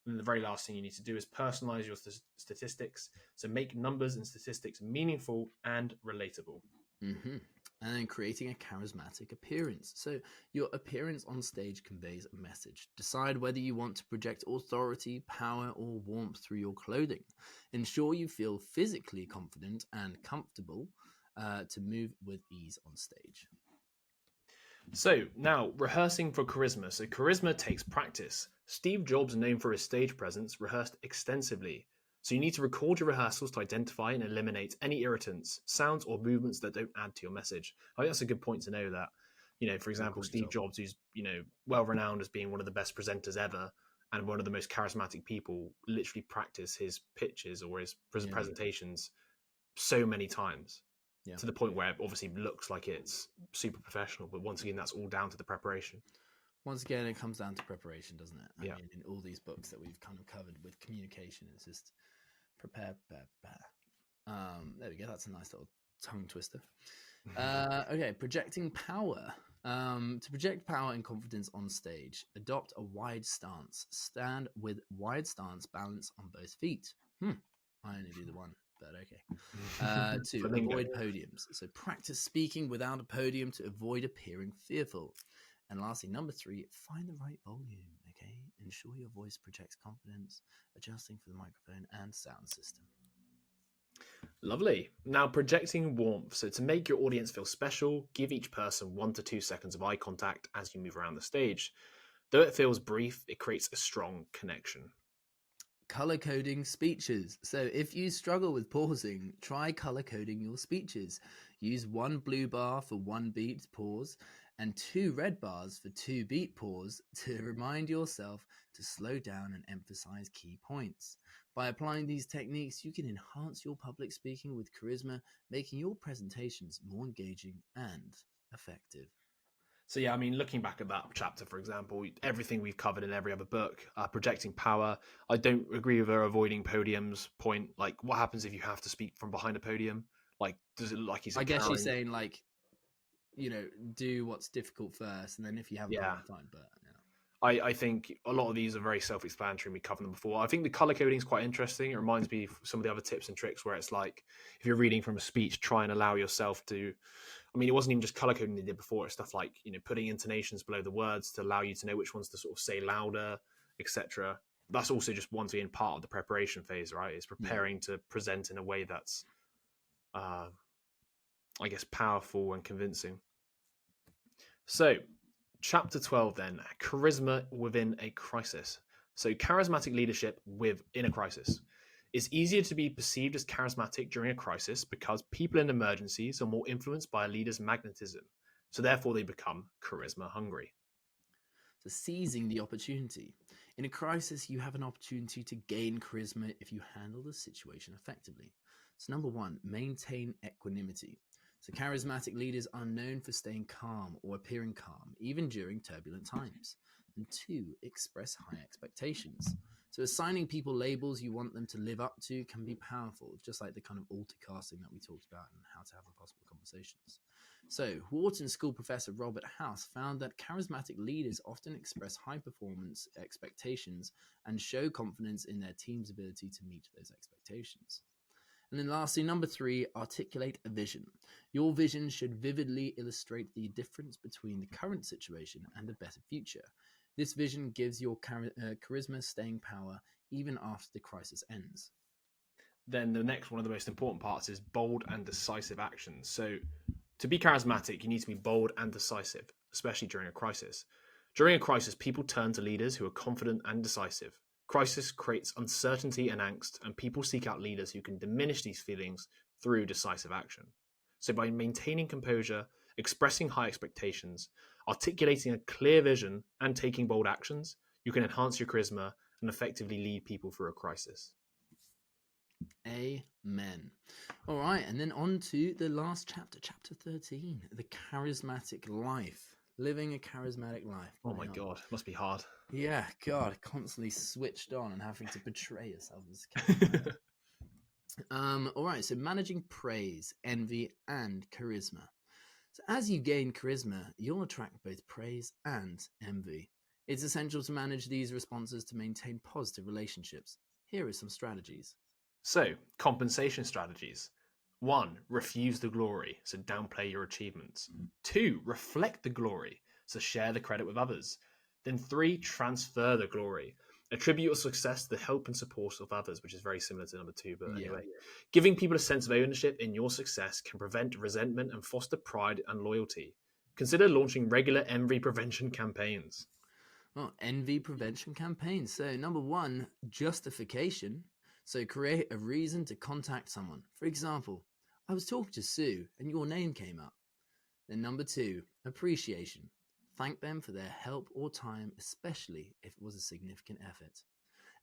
And then the very last thing you need to do is personalize your statistics, so make numbers and statistics meaningful and relatable.
Mm-hmm. And then creating a charismatic appearance. So your appearance on stage conveys a message. Decide whether you want to project authority, power, or warmth through your clothing. Ensure you feel physically confident and comfortable to move with ease on stage.
So now, rehearsing for charisma. So charisma takes practice. Steve Jobs, known for his stage presence, rehearsed extensively. So you need to record your rehearsals to identify and eliminate any irritants, sounds, or movements that don't add to your message. I think that's a good point to know that, for example, Steve Jobs, who's, well renowned as being one of the best presenters ever and one of the most charismatic people, literally practice his pitches or his presentations so many times. Yeah. To the point where it obviously looks like it's super professional, but once again, that's all down to the preparation.
Once again, it comes down to preparation, doesn't it?
I
mean, in all these books that we've kind of covered with communication, it's just prepare. There we go. That's a nice little tongue twister. Okay, projecting power. To project power and confidence on stage, adopt a wide stance. Stand with wide stance, balance on both feet. I only do the one. But okay. 2, avoid podiums. So practice speaking without a podium to avoid appearing fearful. And lastly, number 3, find the right volume. Okay, ensure your voice projects confidence, adjusting for the microphone and sound system.
Lovely. Now, projecting warmth. So to make your audience feel special, give each person 1 to 2 seconds of eye contact as you move around the stage. Though it feels brief, it creates a strong connection.
Color coding speeches. So if you struggle with pausing, try color coding your speeches. Use 1 blue bar for 1 beat pause and 2 red bars for 2 beat pause to remind yourself to slow down and emphasize key points. By applying these techniques, you can enhance your public speaking with charisma, making your presentations more engaging and effective.
So yeah, I mean, looking back at that chapter, for example, everything we've covered in every other book, projecting power, I don't agree with her avoiding podiums point. Like, what happens if you have to speak from behind a podium? Like, does it look like he's?
I guess she's saying, like, do what's difficult first, and then if you have a problem, fine. But
I think a lot of these are very self-explanatory, and we covered them before. I think the color coding is quite interesting. It reminds me of some of the other tips and tricks where it's like, if you're reading from a speech, try and allow yourself to. I mean, it wasn't even just color coding they did before. It's stuff like, putting intonations below the words to allow you to know which ones to sort of say louder, etc. That's also just once again part of the preparation phase, right? It's preparing to present in a way that's, I guess, powerful and convincing. So, chapter 12 then, charisma within a crisis. So, charismatic leadership within a crisis. It's easier to be perceived as charismatic during a crisis because people in emergencies are more influenced by a leader's magnetism. So therefore they become charisma hungry.
So seizing the opportunity. In a crisis, you have an opportunity to gain charisma if you handle the situation effectively. So number 1, maintain equanimity. So charismatic leaders are known for staying calm or appearing calm, even during turbulent times. And 2, express high expectations. So assigning people labels you want them to live up to can be powerful, just like the kind of alter casting that we talked about and how to have impossible conversations. So Wharton School professor Robert House found that charismatic leaders often express high performance expectations and show confidence in their team's ability to meet those expectations. And then lastly, number 3, articulate a vision. Your vision should vividly illustrate the difference between the current situation and a better future. This vision gives your charisma staying power even after the crisis ends.
Then the next one of the most important parts is bold and decisive actions. So to be charismatic, you need to be bold and decisive, especially during a crisis. During a crisis, people turn to leaders who are confident and decisive. Crisis creates uncertainty and angst, and people seek out leaders who can diminish these feelings through decisive action. So by maintaining composure, expressing high expectations, articulating a clear vision, and taking bold actions, you can enhance your charisma and effectively lead people through a crisis.
Amen. All right, and then on to the last chapter, chapter 13, the charismatic life. Living a charismatic life.
Oh my God, must be hard.
Yeah, God, constantly switched on and having to portray yourself as charismatic. All right, so managing praise, envy, and charisma. So as you gain charisma, you'll attract both praise and envy. It's essential to manage these responses to maintain positive relationships. Here are some strategies.
So, compensation strategies. 1. Refuse the glory, so downplay your achievements. 2. Reflect the glory, so share the credit with others. Then 3. Transfer the glory. Attribute your success to the help and support of others, which is very similar to number 2, but anyway. Giving people a sense of ownership in your success can prevent resentment and foster pride and loyalty. Consider launching regular envy prevention campaigns.
Well, envy prevention campaigns. So number 1, justification. So create a reason to contact someone. For example, I was talking to Sue and your name came up. Then number 2, appreciation. Thank them for their help or time, especially if it was a significant effort.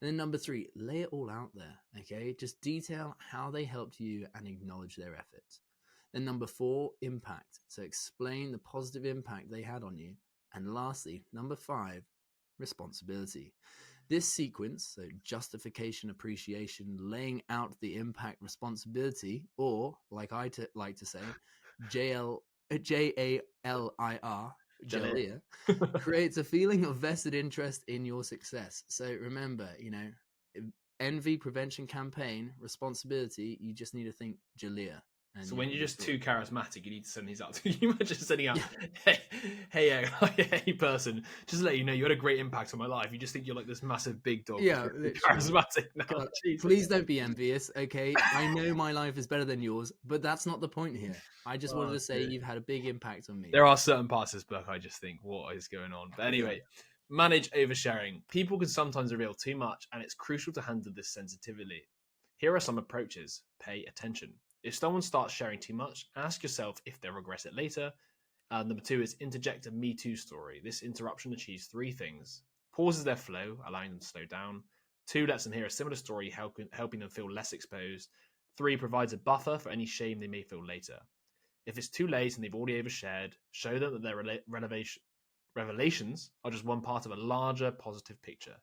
And then number 3, lay it all out there, okay? Just detail how they helped you and acknowledge their efforts. Then number 4, impact. So explain the positive impact they had on you. And lastly, number 5, responsibility. This sequence, so justification, appreciation, laying out the impact, responsibility, or like I like to say, JALIR, Jalia, creates a feeling of vested interest in your success. So remember, envy prevention campaign, responsibility, you just need to think Jalia.
So when you're just too charismatic, you need to send these out. Can you imagine sending out, hey, person, just to let you know, you had a great impact on my life. You just think you're like this massive big dog.
Yeah,
charismatic now.
God, please don't be envious, okay? I know my life is better than yours, but that's not the point here. I just wanted to say you've had a big impact on me.
There are certain parts of this book I just think, what is going on? But anyway, manage oversharing. People can sometimes reveal too much, and it's crucial to handle this sensitively. Here are some approaches. Pay attention. If someone starts sharing too much, ask yourself if they'll regret it later. Number 2 is interject a Me Too story. This interruption achieves 3 things. Pauses their flow, allowing them to slow down. 2 lets them hear a similar story, helping them feel less exposed. 3 provides a buffer for any shame they may feel later. If it's too late and they've already overshared, show them that their revelations are just one part of a larger positive picture.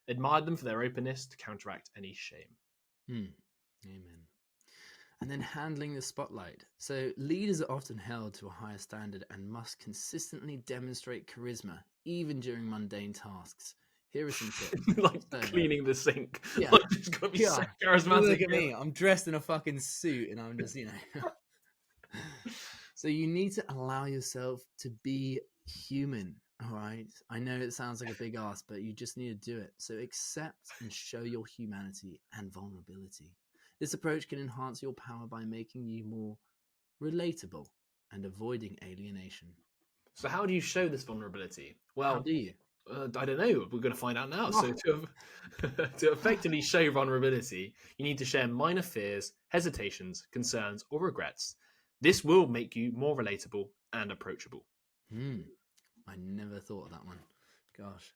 Admire them for their openness to counteract any shame.
Amen. And then handling the spotlight. So leaders are often held to a higher standard and must consistently demonstrate charisma, even during mundane tasks. Here are some tips.
Like cleaning the sink.
Yeah.
Like, just got to be so charismatic.
Look at me. I'm dressed in a fucking suit and I'm just, So you need to allow yourself to be human, all right? I know it sounds like a big ask, but you just need to do it. So accept and show your humanity and vulnerability. This approach can enhance your power by making you more relatable and avoiding alienation.
So how do you show this vulnerability? Well,
how do you?
I don't know. We're going to find out now. So to effectively show vulnerability, you need to share minor fears, hesitations, concerns, or regrets. This will make you more relatable and approachable.
I never thought of that one. Gosh.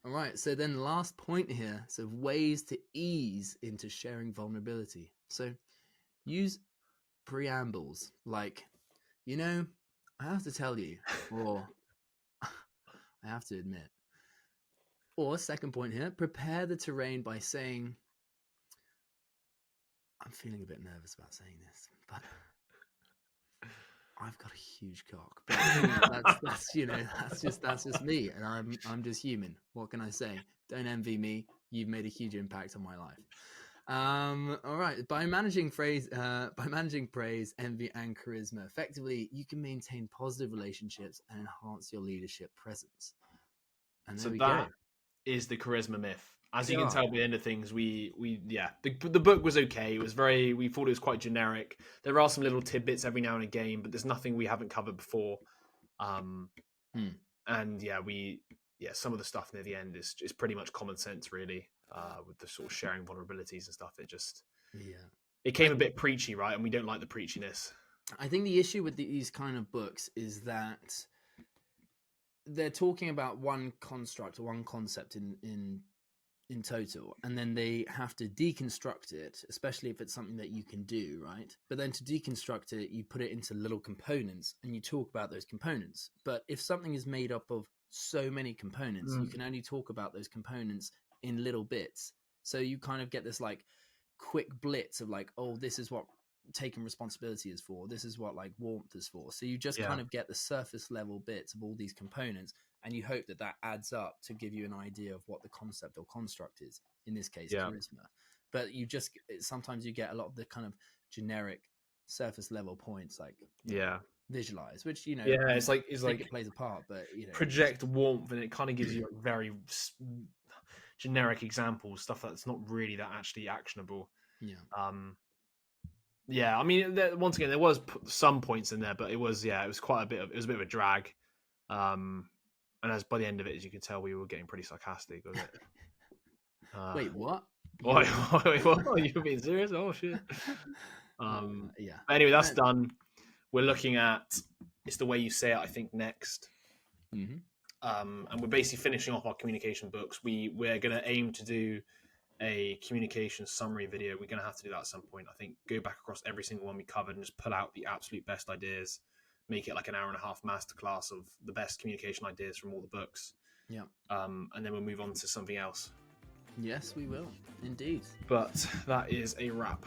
All right, so then last point here, so ways to ease into sharing vulnerability. So use preambles like, I have to tell you, or I have to admit. Or second point here, prepare the terrain by saying, I'm feeling a bit nervous about saying this, but I've got a huge cock. But that's just me, and I'm just human. What can I say? Don't envy me. You've made a huge impact on my life. All right. By managing praise, envy, and charisma effectively, you can maintain positive relationships and enhance your leadership presence. And there we go.
Is the charisma myth. As you can tell by the end of things, the book was okay. We thought it was quite generic. There are some little tidbits every now and again, but there's nothing we haven't covered before. And some of the stuff near the end is pretty much common sense, really, with the sort of sharing vulnerabilities and stuff. It came a bit preachy, right? And we don't like the preachiness.
I think the issue with these kind of books is that they're talking about one construct or one concept in total, and then they have to deconstruct it, especially if it's something that you can do, right? But then to deconstruct it, you put it into little components and you talk about those components. But if something is made up of so many components, you can only talk about those components in little bits. So you kind of get this like quick blitz of like, oh, this is what taking responsibility is for, this is what like warmth is for. So you just kind of get the surface level bits of all these components, and you hope that adds up to give you an idea of what the concept or construct is, in this case charisma. But sometimes you get a lot of the kind of generic
surface level points, like
Yeah.
visualize, which
Yeah,
I
it's like
think it plays a part, but
project warmth, and it kind of gives you very generic examples, stuff that's not really that actually actionable. Yeah, I mean, once again, there was some points in there, but it was quite a bit of a bit of a drag. And as by the end of it, as you can tell, we were getting pretty sarcastic with it.
Wait, what?
Wait, what? Are you being serious? Oh shit.
Yeah.
But anyway, that's done. We're looking at It's the Way You Say It, I think, next.
Mm-hmm.
And we're basically finishing off our communication books. We're going to aim to do a communication summary video. We're going to have to do that at some point. I think go back across every single one we covered and just pull out the absolute best ideas, make it like an 1.5 hour masterclass of the best communication ideas from all the books.
Yeah.
And then we'll move on to something else.
Yes, we will. Indeed.
But that is a wrap.